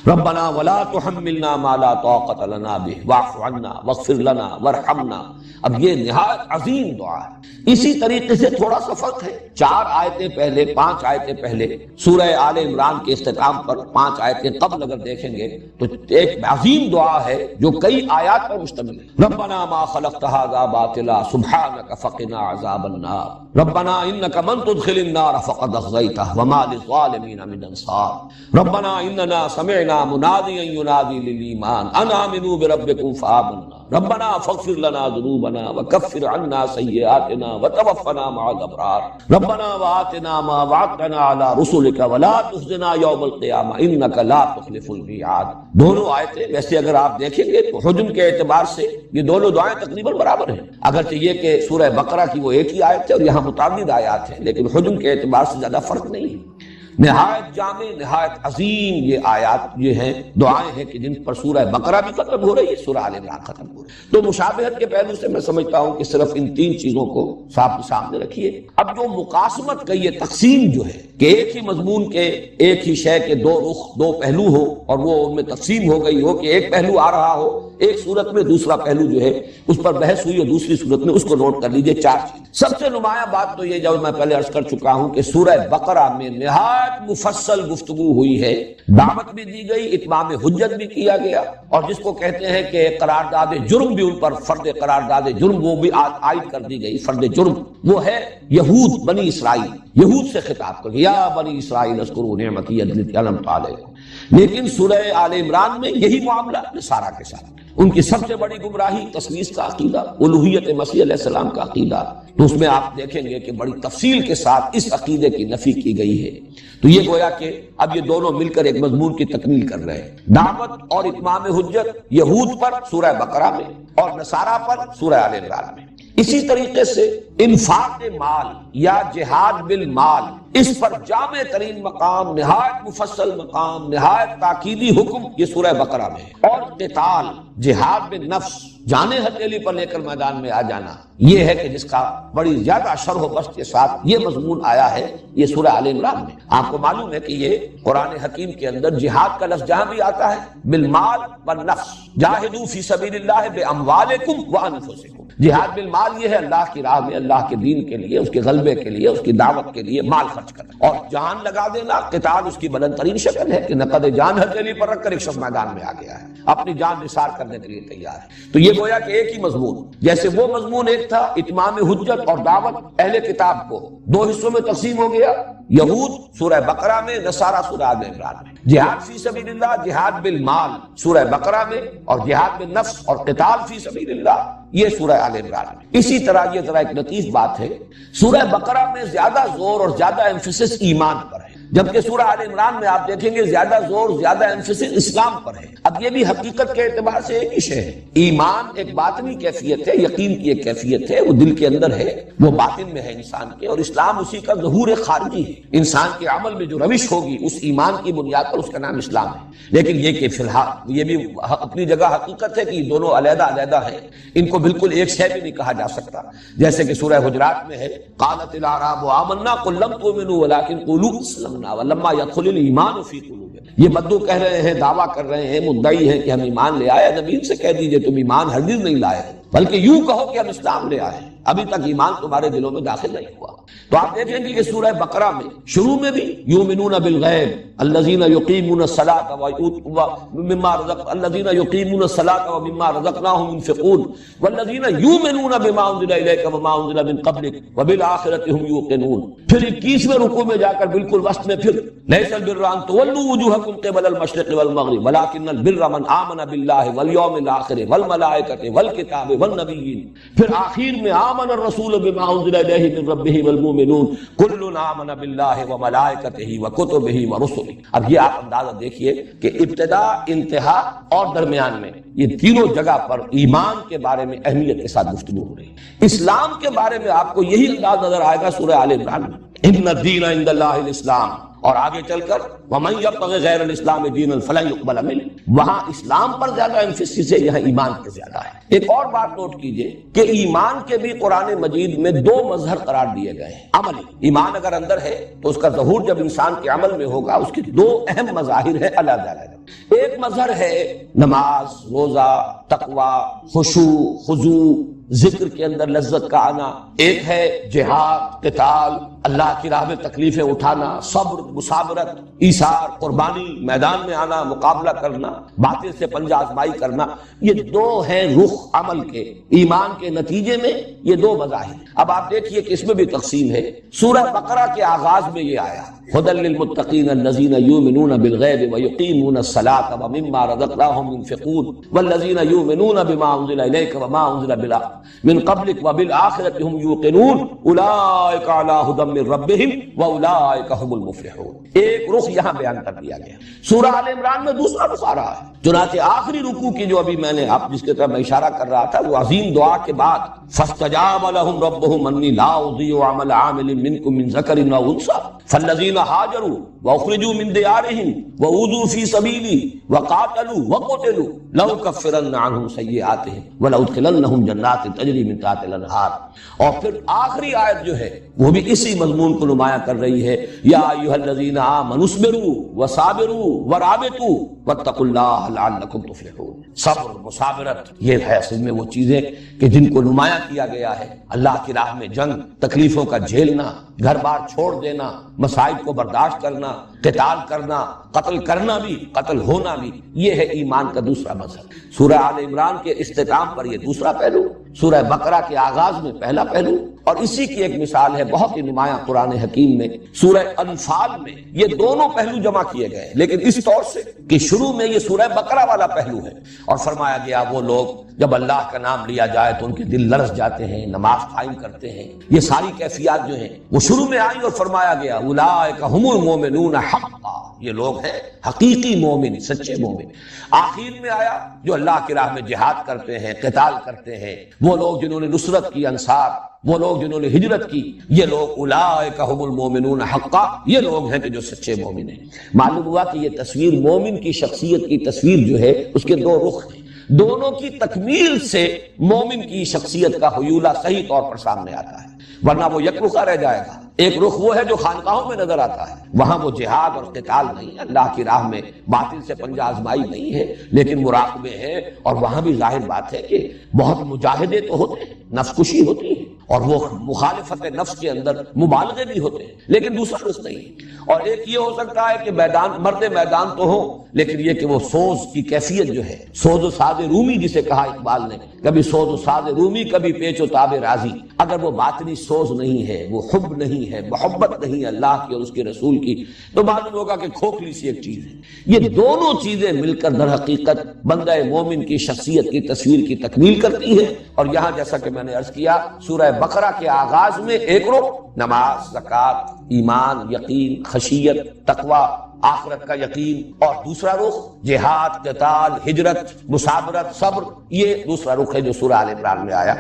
ربنا ولا تحملنا ما لا طاقت لنا به واعف عنا واغفر لنا وارحمنا۔ اب یہ نہایت عظیم دعا ہے۔ اسی طریقے سے تھوڑا سا فرق ہے، 4 آیتیں پہلے، 5 آیتیں پہلے سورہ آل عمران کے اختتام پر 5 آیتیں قبل اگر دیکھیں گے تو ایک عظیم دعا ہے جو کئی آیات پر مشتمل ہے۔ ربنا ما خلقت هذا باطلا سبحانك فقنا عذاب النار ربنا انك من تدخل النار فقد اخزيته وما للظالمين من انصار ربنا اننا سمعنا مناديا ينادي للايمان ان امنوا بربكم فآمنا ربنا فاغفر لنا ذنوبنا وكفر عنا سيئاتنا وتوفنا مع الابرار ربنا وآتنا ما وعدتنا على رسلك ولا تخزنا يوم القيامة انك لا تخلف الميعاد۔ دونوں آیتیں ویسے اگر آپ دیکھیں گے تو حجم کے اعتبار سے یہ دونوں دعائیں تقریباً برابر ہیں، اگرچہ یہ کہ سورہ بقرہ کی وہ ایک ہی آیت ہے اور یہاں متعدد آیات ہیں، لیکن حجم کے اعتبار سے زیادہ فرق نہیں ہے۔ نہایت جامع، نہایت عظیم یہ آیات یہ ہیں، دعائیں ہیں کہ جن پر سورہ بقرہ بھی ختم ہو رہی ہے، سورہ آل عمران ختم ہو رہی ہے۔ تو مشابہت کے پہلو سے میں سمجھتا ہوں کہ صرف ان 3 چیزوں کو صاحب سامنے رکھیے۔ اب جو مقاسمت کا یہ تقسیم جو ہے کہ ایک ہی مضمون کے، ایک ہی شے کے 2 رخ، 2 پہلو ہو اور وہ ان میں تقسیم ہو گئی ہو کہ ایک پہلو آ رہا ہو ایک صورت میں، دوسرا پہلو جو ہے اس پر بحث ہوئی اور دوسری صورت میں، اس کو نوٹ کر لیجئے 4 چیز۔ سب سے نمایاں بات تو یہ جو میں پہلے عرض کر چکا ہوں کہ سورہ بقرہ میں نہایت مفصل گفتگو ہوئی ہے، دعوت بھی دی گئی، اتمام حجت بھی کیا گیا، اور جس کو کہتے ہیں کہ قرارداد جرم بھی ان پر فرد قرارداد جرم وہ بھی عائد کر دی گئی، فرد جرم وہ ہے یہود، بنی اسرائیل، یہود سے خطاب کر یا بنی اسرائیل اذکروا نعمتی التي انعمت علیکم۔ لیکن سورہ آل عمران میں یہی معاملہ نصارہ کے ساتھ، ان کی سب سے بڑی گمراہی تثلیث کا عقیدہ، الوہیت مسیح علیہ السلام کا عقیدہ، تو اس میں آپ دیکھیں گے کہ بڑی تفصیل کے ساتھ اس عقیدے کی نفی کی گئی ہے۔ تو یہ گویا کہ اب یہ دونوں مل کر ایک مضمون کی تکمیل کر رہے ہیں، دعوت اور اتمام حجت یہود پر سورہ بقرہ میں اور نصارہ پر سورہ آل عمران میں۔ اسی طریقے سے انفاق مال یا جہاد بالمال، اس پر جامع ترین مقام، نہایت مفصل مقام، نہایت تاکیدی حکم یہ سورہ بقرہ میں ہے۔ اور قتال، جہاد بالنفس، جان ہتھیلی پر لے کر میدان میں آ جانا، یہ ہے کہ جس کا بڑی زیادہ شرح و بسط کے ساتھ یہ مضمون آیا ہے یہ سورہ آل عمران میں۔ آپ کو معلوم ہے کہ یہ قرآن حکیم کے اندر جہاد کا لفظ جہاں بھی آتا ہے بالمال والنفس، جاہدوا فی سبیل اللہ باموالکم وانفسکم، جہاد بالمال یہ ہے اللہ کی راہ میں، اللہ کے دین کے لیے، اس کے غلبے کے لیے، اس کی دعوت کے لیے مال خرچ کرنا، اور جان لگا دینا۔ قتال اس کی بلند ترین شکل ہے کہ نقد جان ہتھیلی پر رکھ کر ایک شخص میدان میں آ گیا ہے، اپنی جان نثار کرنے کے لیے تیار ہے۔ تو یہ گویا کہ ایک ہی مضمون، جیسے وہ مضمون ایک تھا اتمام حجت اور دعوت اہل کتاب کو، دو حصوں میں تقسیم ہو گیا، یہود سورہ بقرہ میں، نصارہ سورہ آل عمران میں، جہاد فی سبیل اللہ، جہاد بالمال سورہ بقرہ میں، اور جہاد بالنفس اور قتال فی سبیل اللہ یہ سورہ آل عمران میں۔ اسی طرح یہ ذرا ایک لطیف بات ہے، سورہ بقرہ میں زیادہ زور اور زیادہ ایمفیسس ایمان پر ہے، جبکہ سورہ آل عمران میں آپ دیکھیں گے زیادہ زور، زیادہ ایمفیسس اسلام پر ہے۔ اب یہ بھی حقیقت کے اعتبار سے ایک ہی شے ہے، ایمان ایک باطنی کیفیت ہے، یقین کی ایک کیفیت ہے، وہ دل کے اندر ہے، وہ باطن میں ہے انسان کے، اور اسلام اسی کا ظہور خارجی ہے۔ انسان کے عمل میں جو روش ہوگی اس ایمان کی بنیاد پر اس کا نام اسلام ہے۔ لیکن یہ کہ فی الحال یہ بھی اپنی جگہ حقیقت ہے کہ یہ دونوں علیحدہ علیحدہ ہیں، ان کو بالکل ایک شے بھی نہیں کہا جا سکتا، جیسے کہ سورہ حجرات میں ہے قالت الاعراب آمنا قل لم تؤمنوا ولکن قولوا اسلمنا ولما يدخل الايمان في قلوبكم، یہ بدو کہہ رہے ہیں، دعویٰ کر رہے ہیں، مدعی ہیں کہ ہم ایمان لے آئے، نبی ان سے کہہ دیجئے تم ایمان ہرگز نہیں لائے، بلکہ یوں کہو کہ ہم اسلام لے آئے، ابھی تک ایمان تمہارے دلوں میں داخل نہیں ہوا۔ تو آپ دیکھیں گے کہ سورہ بقرہ میں شروع میں بھی یؤمنون بالغیب الذین یقیمون الصلاۃ ومما رزقناهم الذین یقیمون الصلاۃ ومما رزقناهم ينفقون والذین یؤمنون بما انزل الیک وما انزل من قبلک وبالآخرۃ هم یوقنون۔ پھر 21ویں رکوع میں جا کر بالکل وسط میں پھر لیس البر ان تولوا وجوهکم قبل المشرق والمغرب ولکن البر من آمن باللہ والیوم الآخر والملائکۃ والکتاب والنبیین۔ پھر آخر میں آمن الرسول بما انزل الیہ من ربہ والمؤمنون کل آمن باللہ وملائکتہ وکتبہ ورسلہ۔ اب یہ آپ اندازہ دیکھیے کہ ابتدا، انتہا اور درمیان میں یہ تینوں جگہ پر ایمان کے بارے میں اہمیت کے ساتھ گفتگو ہو رہی ہے۔ اسلام کے بارے میں آپ کو یہی انداز نظر آئے گا سورہ آل عمران میں، ان الدین عند اللہ الاسلام، اور آگے چل کر وَمَن يَبْتَغِ غَيْرَ الْإِسْلَامِ دِينًا فَلَن يُقْبَلَ مِنْهُ، وہاں اسلام پر زیادہ ایمفیسس ہے، یہاں ایمان پر زیادہ ہے۔ ایک اور بات نوٹ کیجئے کہ ایمان کے بھی قرآن مجید میں دو مظہر قرار دیے گئے ہیں عملی۔ ایمان اگر اندر ہے تو اس کا ظہور جب انسان کے عمل میں ہوگا، اس کے دو اہم مظاہر ہیں علیحدہ علیحدہ۔ ایک مظہر ہے نماز، روزہ، تقوی، خشوع، خضوع، ذکر کے اندر لذت کا آنا، ایک ہے جہاد، قتال، اللہ کی راہ میں تکلیفیں اٹھانا، صبر، مصابرت، ایثار، قربانی، میدان میں آنا، مقابلہ کرنا، باطل سے پنجہ آزمائی کرنا۔ یہ دو ہیں رخ عمل کے، ایمان کے نتیجے میں یہ دو مظاہر۔ اب آپ دیکھیے کہ اس میں بھی تقسیم ہے۔ سورہ بقرہ کے آغاز میں یہ آیا ھدی للمتقین الذین یؤمنون بالغیب ویقیمون الصلاۃ ومما رزقناہم ينفقون والذین یؤمنون بما انزل الیک وما انزل من قبلک وبالآخرۃ هم یوقنون اولئک علی ھدی من ربہم واولئک هم المفلحون۔ ایک رخ یہاں بیان کر دیا گیا۔ سورہ آل عمران میں دوسرا رخ آ رہا ہے، چنانچہ آخری رکوع کی جو ابھی میں نے آپ جس کی طرف میں اشارہ کر رہا تھا، وہ عظیم دعا کے بعد فاستجاب لهم ربهم انی لا اضیع عمل عامل منکم من ذکر او انثى فالذین هاجروا واخرجوا من دیارهم واوذوا فی سبیلی وقاتلوا وقتلوا لأکفرن عنهم سیئاتهم ولأدخلنهم جنات تجری من تحتها الانہار۔ اور پھر آخری آیت جو ہے وہ بھی اسی مضمون کو نمایاں کر رہی ہے، یا ایھا الذین آمنوا اصبروا وصابروا ورابطوا واتقوا اللہ لعلکم تفلحون۔ صبر، مصابرت، یہ ہے اصل میں وہ چیزیں کہ جن کو نمایاں کیا گیا ہے۔ اللہ کی راہ میں جنگ، تکلیفوں کا جھیلنا، گھر بار چھوڑ دینا، مصائب کو برداشت کرنا، قتال کرنا، قتل کرنا بھی، قتل ہونا بھی، یہ ہے ایمان کا دوسرا مظہر۔ سورہ آل عمران کے اختتام پر یہ دوسرا پہلو، سورہ بقرہ کے آغاز میں پہلا پہلو، اور اسی کی ایک مثال ہے بہت ہی نمایاں قرآن حکیم میں سورہ انفال میں یہ دونوں پہلو جمع کیے گئے، لیکن اس طور سے کہ شروع میں یہ سورہ بقرہ والا پہلو ہے، اور فرمایا گیا وہ لوگ جب اللہ کا نام لیا جائے تو ان کے دل لرز جاتے ہیں، نماز قائم کرتے ہیں، یہ ساری کیفیات جو ہیں وہ شروع میں آئی، اور فرمایا گیا اولئک ھم المؤمنون حقا، یہ لوگ ہیں حقیقی مومن، سچے مومن۔ آخر میں آیا جو اللہ کی راہ میں جہاد کرتے ہیں، قتال کرتے ہیں، وہ لوگ جنہوں نے نصرت کی، انصار، وہ لوگ جنہوں نے ہجرت کی، یہ لوگ اولئک هم المؤمنون حقا، یہ لوگ ہیں کہ جو سچے مومن ہیں۔ معلوم ہوا کہ یہ تصویر مومن کی شخصیت کی تصویر جو ہے اس کے دو رخ ہیں، دونوں کی تکمیل سے مومن کی شخصیت کا حیولہ صحیح طور پر سامنے آتا ہے، ورنہ وہ یک رخا رہ جائے گا۔ ایک رخ وہ ہے جو خانقاہوں میں نظر آتا ہے، وہاں وہ جہاد اور قتال نہیں ہے، اللہ کی راہ میں باطل سے پنجہ آزمائی نہیں ہے، لیکن مراقبے ہیں، اور وہاں بھی ظاہر بات ہے کہ بہت مجاہدے تو ہوتے ہیں، نفس کشی ہوتی ہے، اور وہ مخالفت نفس کے اندر مبالغے بھی ہوتے ہیں، لیکن دوسرا رخ نہیں۔ اور ایک یہ ہو سکتا ہے کہ مرد میدان تو ہو، لیکن یہ کہ وہ سوز کی کیفیت جو ہے، سوز و ساز رومی جسے کہا اقبال نے، کبھی سوز و ساز رومی کبھی پیچ و تاب راضی، اگر وہ باطنی سوز نہیں ہے، وہ حب نہیں ہے، محبت نہیں ہے اللہ کی اور اس کے رسول کی، تو معلوم ہوگا کہ کھوکھلی سی ایک چیز ہے۔ یہ دونوں چیزیں مل کر در حقیقت بندہ مومن کی شخصیت کی تصویر کی تکمیل کرتی ہے۔ اور یہاں جیسا کہ میں نے عرض کیا، سورہ بقرہ کے آغاز میں ایک رخ نماز، زکوٰۃ، ایمان، یقین، خشیت، تقوی، آخرت کا یقین، اور دوسرا رخ جہاد، قتال، ہجرت، مصابرت، صبر، یہ دوسرا رخ ہے جو سورہ آل عمران میں آیا۔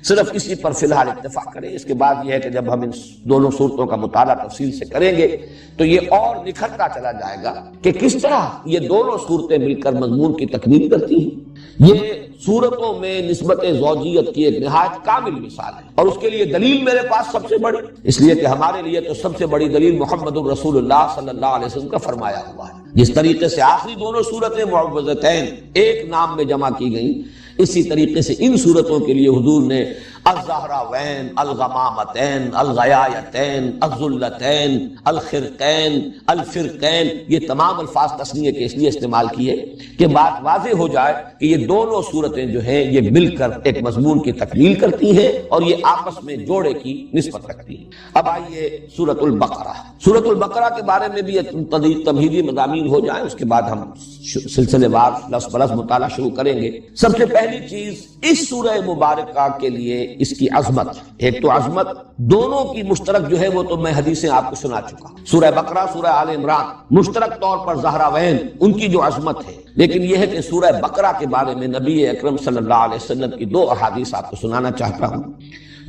صرف اسی پر فی الحال اتفاق کریں، اس کے بعد یہ ہے کہ جب ہم ان دونوں صورتوں کا مطالعہ تفصیل سے کریں گے تو یہ اور نکھرتا چلا جائے گا کہ کس طرح یہ دونوں صورتیں مل کر مضمون کی تکمیل کرتی ہیں۔ یہ صورتوں میں نسبت زوجیت کی ایک نہایت کامل مثال ہے، اور اس کے لیے دلیل میرے پاس سب سے بڑی، اس لیے کہ ہمارے لیے تو سب سے بڑی دلیل محمد الرسول اللہ صلی اللہ علیہ وسلم کا فرمایا ہوا ہے۔ جس طریقے سے آخری دونوں صورتیں معوذتین ایک نام میں جمع کی گئیں، اسی طریقے سے ان صورتوں کے لیے حضور نے الزہراوین، الغمامتین، الغیایتین، الذلتین، الخرقین، الفرقین، یہ تمام الفاظ تثنیہ کے اس لیے استعمال کیے کہ بات واضح ہو جائے کہ یہ دونوں صورتیں جو ہیں یہ مل کر ایک مضمون کی تکمیل کرتی ہیں اور یہ آپس میں جوڑے کی نسبت رکھتی ہیں۔ اب آئیے سورۃ البقرہ۔ سورۃ البقرہ کے بارے میں بھی تمہیدی مضامین ہو جائیں، اس کے بعد ہم سلسلے وار لفظ بلفظ مطالعہ شروع کریں گے۔ سب سے پہلی چیز اس سورہ مبارکہ کے لیے اس کی عظمت، ایک تو عظمت دونوں کی مشترک جو ہے وہ تو میں حدیثیں آپ کو سنا چکا، سورہ بقرہ، سورہ آل عمران مشترک طور پر زہراوین ان کی جو عظمت ہے، لیکن یہ ہے کہ سورہ بقرہ کے بارے میں نبی اکرم صلی اللہ علیہ وسلم کی دو احادیث آپ کو سنانا چاہتا ہوں۔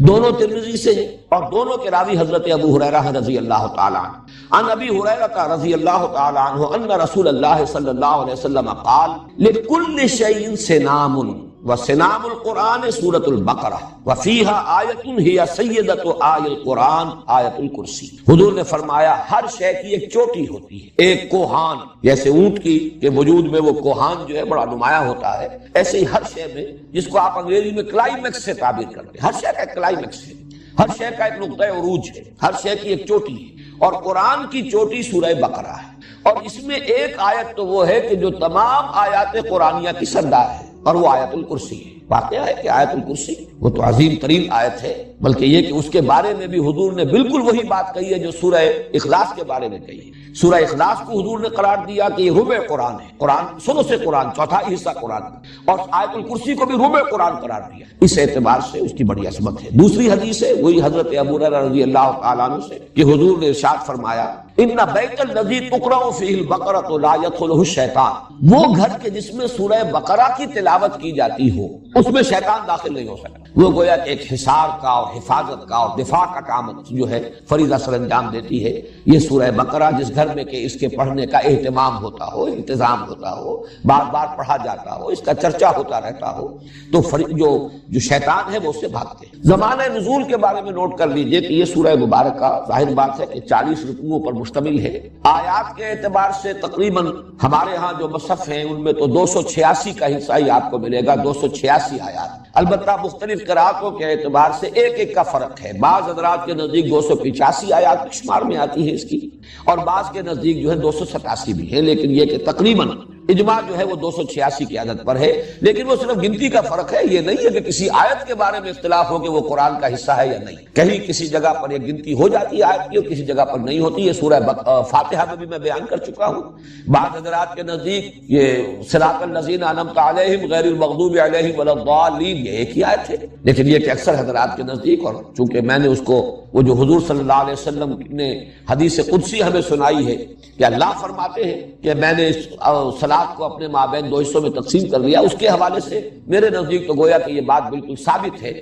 دونوں ترمذی سے ہیں اور دونوں کے راوی حضرت ابو ہریرہ رضی اللہ تعالی عنہ۔ عن ابی ہریرہ رضی اللہ تعالی عنہ ان رسول اللہ صلی اللہ علیہ وسلم قال لکل شیء سنام وسنام القرآن سورۃ البقرہ وفیہا آیۃ ہی سیدۃ آی القرآن آیۃ الکرسی۔ حضور نے فرمایا ہر شے کی ایک چوٹی ہوتی ہے، ایک کوہان، جیسے اونٹ کی کہ وجود میں وہ کوہان جو ہے بڑا نمایاں ہوتا ہے، ایسے ہی ہر شے میں، جس کو آپ انگریزی میں کلائمیکس سے تعبیر کرتے ہیں، ہر شے کا ایک کلائمیکس ہے، ہر شے کا ایک نقطہ عروج ہے، ہر شے کی ایک چوٹی ہے، اور قرآن کی چوٹی سورہ بقرہ ہے، اور اس میں ایک آیت تو وہ ہے کہ جو تمام آیات قرآنیہ کی سردار ہے، اور وہ آیت الکرسی ہے۔ واقعہ ہے کہ آیت الکرسی وہ تو عظیم ترین آیت ہے، بلکہ یہ کہ اس کے بارے میں بھی حضور نے بالکل وہی بات کہی ہے جو سورہ اخلاص کے بارے میں کہی ہے۔ سورہ اخلاص کو حضور نے قرار دیا کہ یہ ربع قرآن ہے، قرآن ثلث قرآن، چوتھائی حصہ قرآن، اور آیت الکرسی کو بھی ربع قرآن قرار دیا۔ اس اعتبار سے اس کی بڑی عظمت ہے۔ دوسری حدیث ہے وہی حضرت ابو ہریرہ رضی اللہ تعالیٰ عنہ سے کہ حضور نے ارشاد فرمایا ان بیت الذی تقرأ فیہ البقرۃ لا یدخلہ الشیطان، وہ گھر کے جس میں سورہ بقرہ کی تلاوت کی جاتی ہو اس میں شیطان داخل نہیں ہو سکتا۔ وہ گویا کہ ایک حصار کا اور حفاظت کا اور دفاع کا کام جو ہے فریضہ سر انجام دیتی ہے۔ یہ سورہ بقرہ جس گھر میں کہ اس کے پڑھنے کا اہتمام ہوتا ہو، انتظام ہوتا ہو، بار بار پڑھا جاتا ہو، اس کا چرچا ہوتا رہتا ہو، تو جو شیطان ہے وہ اس سے بھاگتے ہیں۔ زمانہ نزول کے بارے میں نوٹ کر لیجئے کہ یہ سورہ مبارکہ ظاہر بات ہے کہ 40 رکوعوں پر مشتمل ہے۔ آیات کے اعتبار سے تقریباً ہمارے ہاں جو مصحف ہیں ان میں تو 286 کا حصہ ہی آپ کو ملے گا، 286 آیات، البتہ مختلف قراءتوں کے اعتبار سے ایک ایک کا فرق ہے۔ بعض حضرات کے نزدیک 285 آیات کے شمار میں آتی ہے اس کی، اور بعض کے نزدیک جو ہے 287 بھی ہے، لیکن یہ کہ تقریباً اجماع جو ہے وہ 286 کی عدد پر ہے، لیکن وہ صرف گنتی کا فرق ہے۔ یہ نہیں ہے کہ کسی آیت کے بارے میں اختلاف ہو کہ وہ قرآن کا حصہ ہے یا نہیں، کہیں کسی جگہ پر یہ گنتی ہو جاتی ہے آیت کی اور کسی جگہ پر نہیں ہوتی۔ یہ سورہ فاتحہ میں بھی میں بیان کر چکا ہوں۔ بعض حضرات کے نزدیک یہ صراط الذین انعمت علیہم غیر المغضوب علیہم ولا الضالین یہ ایک ہی آیت ہے، لیکن یہ کہ اکثر حضرات کے نزدیک، اور چونکہ میں نے اس کو وہ جو حضور صلی اللہ علیہ وسلم نے حدیث قدسی ہمیں سنائی ہے کہ اللہ فرماتے ہیں کہ میں نے صلاۃ کو اپنے مابین دو حصوں میں تقسیم کر دیا، اس کے حوالے سے میرے نزدیک تو گویا کہ یہ بات بالکل ثابت ہے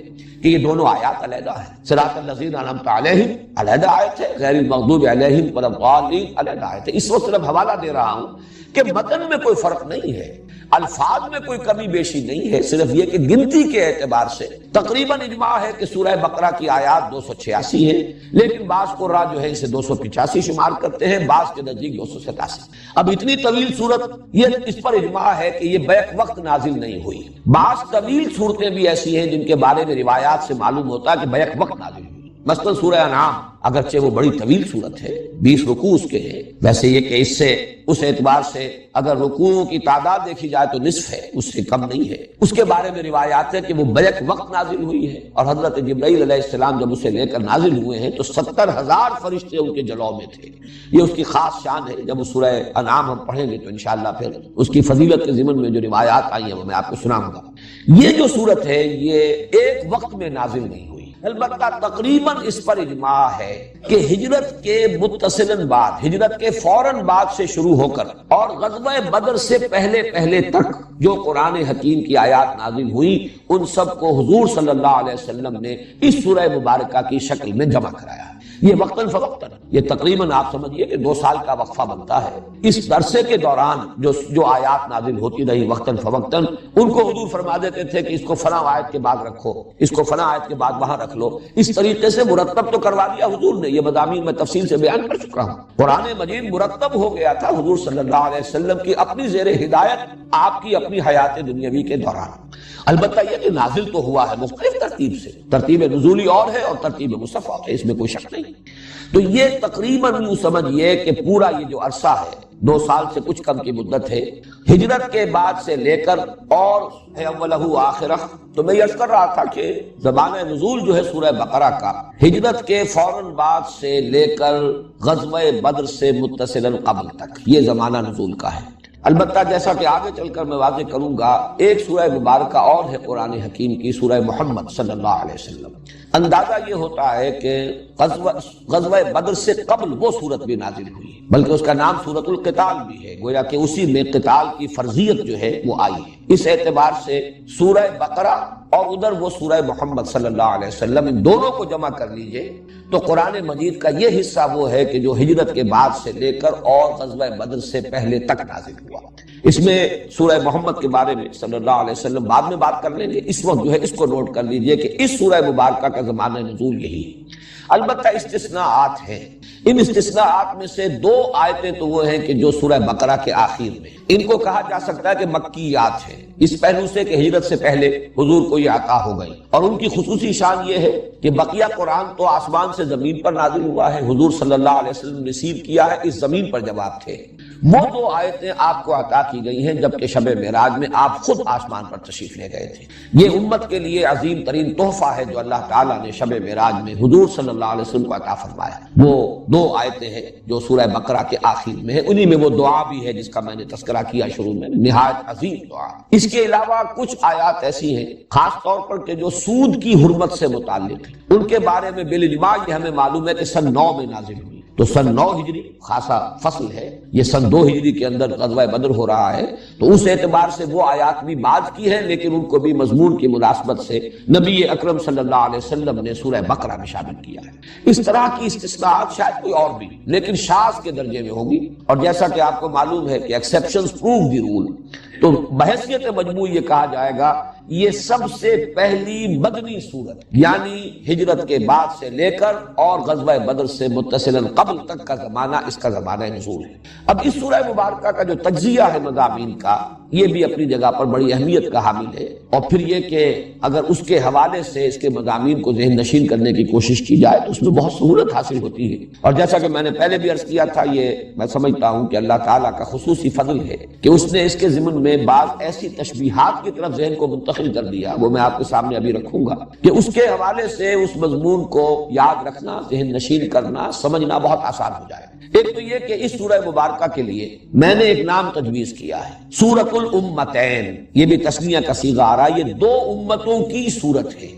کہ یہ دونوں آیات علیحدہ ہیں۔ صراط الذین انعمت علیہم علیحدہ آیت ہے، غیر المغضوب علیہم ولا الضالین علیحدہ آیت ہے۔ اس وقت صرف حوالہ دے رہا ہوں کہ متن میں کوئی فرق نہیں ہے، الفاظ میں کوئی کمی بیشی نہیں ہے، صرف یہ کہ گنتی کے اعتبار سے تقریباً اجماع ہے کہ سورہ بقرہ کی آیات 286 ہے، لیکن بعض قراء جو ہے اسے 285 شمار کرتے ہیں، بعض کے نزدیک 287۔ اب اتنی طویل صورت، یہ اس پر اجماع ہے کہ یہ بیک وقت نازل نہیں ہوئی۔ بعض طویل صورتیں بھی ایسی ہیں جن کے بارے میں روایات سے معلوم ہوتا ہے کہ بیک وقت نازل ہوئی۔ مثلا سورہ انعام اگرچہ وہ بڑی طویل صورت ہے، 20 رکوع اس کے ہیں، ویسے یہ کہ اس سے اس اعتبار سے اگر رکوعوں کی تعداد دیکھی جائے تو نصف ہے، اس سے کم نہیں ہے۔ اس کے بارے میں روایات ہے کہ وہ بیک وقت نازل ہوئی ہے، اور حضرت جبرائیل علیہ السلام جب اسے لے کر نازل ہوئے ہیں تو 70,000 فرشتے ان کے جلوہ میں تھے۔ یہ اس کی خاص شان ہے۔ جب وہ سورہ انعام ہم پڑھیں گے تو انشاءاللہ پھر اس کی فضیلت کے ضمن میں جو روایات آئی ہیں وہ میں آپ کو سناؤں گا۔ یہ جو صورت ہے یہ ایک وقت میں نازل نہیں ہوئی، البتہ تقریباً اس پر اجماع ہے کہ ہجرت کے متصلاً بعد، ہجرت کے فوراً بعد سے شروع ہو کر اور غزوہ بدر سے پہلے تک جو قرآن حکیم کی آیات نازل ہوئی ان سب کو حضور صلی اللہ علیہ وسلم نے اس سورہ مبارکہ کی شکل میں جمع کرایا۔ یہ وقتاً فوقتاً، یہ تقریباً آپ سمجھیے کہ 2 سال کا وقفہ بنتا ہے۔ اس عرصے کے دوران جو آیات نازل ہوتی رہی وقتاً فوقتاً، ان کو حضور فرما دیتے تھے کہ اس کو فلاں آیت کے بعد رکھو، اس کو فلاں آیت کے بعد وہاں رکھ لو۔ اس طریقے سے مرتب تو کروا دیا حضور نے، یہ مضامین میں تفصیل سے بیان کر چکا ہوں۔ قرآن مجید مرتب ہو گیا تھا حضور صلی اللہ علیہ وسلم کی اپنی زیر ہدایت، آپ کی اپنی حیات دنیاوی کے دوران۔ البتہ یہ کہ نازل تو ہوا ہے مختلف ترتیب سے، ترتیب نزولی اور ہے اور ترتیب مصحف ہے، اس میں کوئی شک نہیں۔ تو یہ تقریباً یوں سمجھیے کہ پورا یہ جو عرصہ ہے 2 سال سے کچھ کم کی مدت ہے، ہجرت کے بعد سے لے کر اور اولہ آخرہ۔ تو میں یہ عرض کر رہا تھا کہ زمانہ نزول جو ہے سورہ بقرہ کا ہجرت کے فوراً بعد سے لے کر غزوہ بدر سے متصلاً قبل تک یہ زمانہ نزول کا ہے۔ البتہ جیسا کہ آگے چل کر میں واضح کروں گا، ایک سورہ مبارکہ اور ہے قرآن حکیم کی، سورہ محمد صلی اللہ علیہ وسلم۔ اندازہ یہ ہوتا ہے کہ غزوہ بدر سے قبل وہ صورت بھی نازل ہوئی ہے، بلکہ اس کا نام سورۃ القتال بھی ہے، گویا کہ اسی میں قتال کی فرضیت جو ہے وہ آئی ہے۔ اس اعتبار سے سورہ بقرہ اور ادھر وہ سورہ محمد صلی اللہ علیہ وسلم، ان دونوں کو جمع کر لیجئے تو قرآن مجید کا یہ حصہ وہ ہے کہ جو ہجرت کے بعد سے لے کر اور غزوہ بدر سے پہلے تک نازل ہوا۔ اس میں سورہ محمد کے بارے میں صلی اللہ علیہ وسلم بعد میں بات کر لیں گے، اس وقت جو ہے اس کو نوٹ کر لیجئے کہ اس سورہ مبارکہ کا زمانہ نزول یہی ہے۔ البتہ استثناءات ہیں، ان استثناءات میں سے 2 آیتیں تو وہ ہیں کہ جو سورہ بقرہ کے آخر میں، ان کو کہا جا سکتا ہے کہ مکیات ہیں، اس پہلو سے کہ ہجرت سے پہلے حضور کو یہ عطا ہو گئی، اور ان کی خصوصی شان یہ ہے کہ بقیہ قرآن تو آسمان سے زمین پر نازل ہوا ہے، حضور صلی اللہ علیہ وسلم نے ریسیو کیا ہے اس زمین پر جب آپ تھے۔ وہ 2 آیتیں آپ کو عطا کی گئی ہیں جبکہ شب معراج میں آپ خود آسمان پر تشریف لے گئے تھے۔ یہ امت کے لیے عظیم ترین تحفہ ہے جو اللہ تعالیٰ نے شب معراج میں حضور صلی اللہ علیہ وسلم کو عطا فرمایا۔ وہ 2 آیتیں ہیں جو سورہ بقرہ کے آخر میں ہے، انہی میں وہ دعا بھی ہے جس کا میں نے تذکرہ کیا شروع میں، نہایت عظیم دعا۔ اس کے علاوہ کچھ آیات ایسی ہیں خاص طور پر کہ جو سود کی حرمت سے متعلق ہیں، ان کے بارے میں بالاجماع یہ ہمیں معلوم ہے کہ سن 9 میں نازل ہوئی۔ تو سن 9 ہجری خاصا فصل ہے، یہ سن 2 ہجری کے اندر غزوہ بدر ہو رہا ہے، تو اس اعتبار سے وہ آیات بھی بعد کی ہیں، لیکن ان کو بھی مضمون کی مناسبت سے نبی اکرم صلی اللہ علیہ وسلم نے سورہ بقرہ میں شامل کیا ہے۔ اس طرح کی استثناءات شاید کوئی اور بھی لیکن شاذ کے درجے میں ہوگی، اور جیسا کہ آپ کو معلوم ہے کہ ایکسیپشنز پروو دی رول، تو بحیثیت مجموعی یہ کہا جائے گا یہ سب سے پہلی مدنی صورت، یعنی ہجرت کے بعد سے لے کر اور غزوہ بدر سے متصلاً قبل تک کا زمانہ اس کا زمانہ نزول ہے۔ اب اس سورہ مبارکہ کا جو تجزیہ ہے مضامین کا، یہ بھی اپنی جگہ پر بڑی اہمیت کا حامل ہے، اور پھر یہ کہ اگر اس کے حوالے سے اس کے مضامین کو ذہن نشین کرنے کی کوشش کی جائے تو اس میں بہت سہولت حاصل ہوتی ہے۔ اور جیسا کہ میں نے پہلے بھی عرض کیا تھا، یہ میں سمجھتا ہوں کہ اللہ تعالیٰ کا خصوصی فضل ہے کہ اس نے اس کے ضمن میں بعض ایسی تشبیہات کی طرف ذہن کو منتقل کر دیا، وہ میں آپ کے سامنے ابھی رکھوں گا، کہ اس کے حوالے سے اس مضمون کو یاد رکھنا، ذہن نشین کرنا، سمجھنا بہت آسان ہو جائے۔ ایک تو یہ کہ اس سورہ مبارکہ کے لیے میں نے ایک نام تجویز کیا ہے، سورۃ الامتین، یہ بھی تسنیہ کا صیغہ آ رہا ہے، یہ 2 امتوں کی سورت ہے،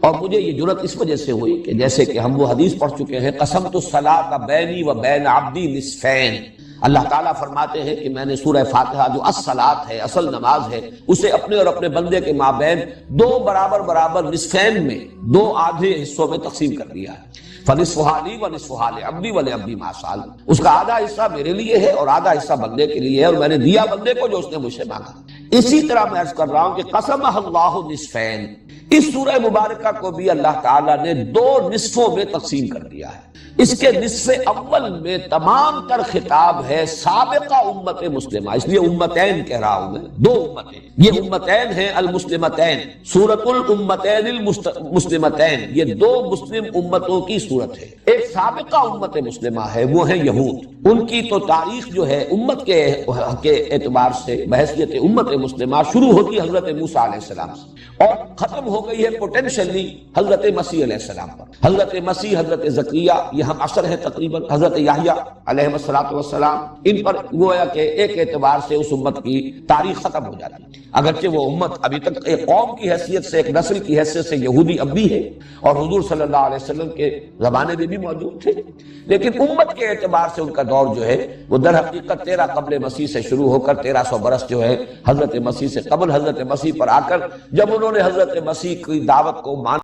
اور مجھے یہ جرأت اس وجہ سے ہوئی کہ جیسے کہ ہم وہ حدیث پڑھ چکے ہیں، قسمت الصلاۃ بینی و بین عبدی نصفین، اللہ تعالیٰ فرماتے ہیں کہ میں نے سورہ فاتحہ جو الصلاۃ ہے، اصل نماز ہے، اسے اپنے اور اپنے بندے کے مابین دو برابر برابر نصفین میں، دو آدھے حصوں میں تقسیم کر دیا ہے۔ فنصفھا لی ونصفھا لعبدی ولعبدی ما سأل، اس کا آدھا حصہ میرے لیے ہے اور آدھا حصہ بندے کے لیے ہے، اور میں نے دیا بندے کو جو اس نے مجھ سے مانگا۔ اسی طرح میں عرض کر رہا ہوں کہ قسمہ اللہ نصفین، اس سورہ مبارکہ کو بھی اللہ تعالیٰ نے دو نصفوں میں تقسیم کر دیا ہے۔ اس کے نصف اول میں تمام تر خطاب ہے سابقہ امت مسلمہ، اس لیے امتین کہہ رہا ہوں میں، دو امتیں، یہ امتین ہیں المسلمتین، سورۃ الامتین المسلمتین، یہ دو مسلم امتوں کی صورت ہے۔ ایک سابقہ امت مسلمہ ہے، وہ ہے یہود، ان کی تو تاریخ جو ہے امت کے اعتبار سے بحیثیت امت مسلمہ شروع ہوتی حضرت موسیٰ علیہ السلام سے اور ختم ہو گئی ہے پوٹینشلی حضرت مسیح علیہ السلام پر۔ حضرت مسیح، حضرت زکریا، یہ ہم عصر ہے تقریباً، حضرت یحییٰ علیہ السلام، ان پر گویا کہ ایک اعتبار سے اس امت کی تاریخ ختم ہو جاتی ہے، اگرچہ وہ امت ابھی تک ایک قوم کی حیثیت سے، ایک نسل کی حیثیت سے یہودی اب بھی ہے اور حضور صلی اللہ علیہ وسلم کے زمانے میں بھی موجود تھے، لیکن امت کے اعتبار سے ان کا دور جو ہے وہ در حقیقت 13 قبل مسیح سے شروع ہو کر 1300 برس جو ہے حضرت مسیح سے قبل حضرت مسیح پر آ کر جب انہوں نے حضرت مسیح کی دعوت کو مان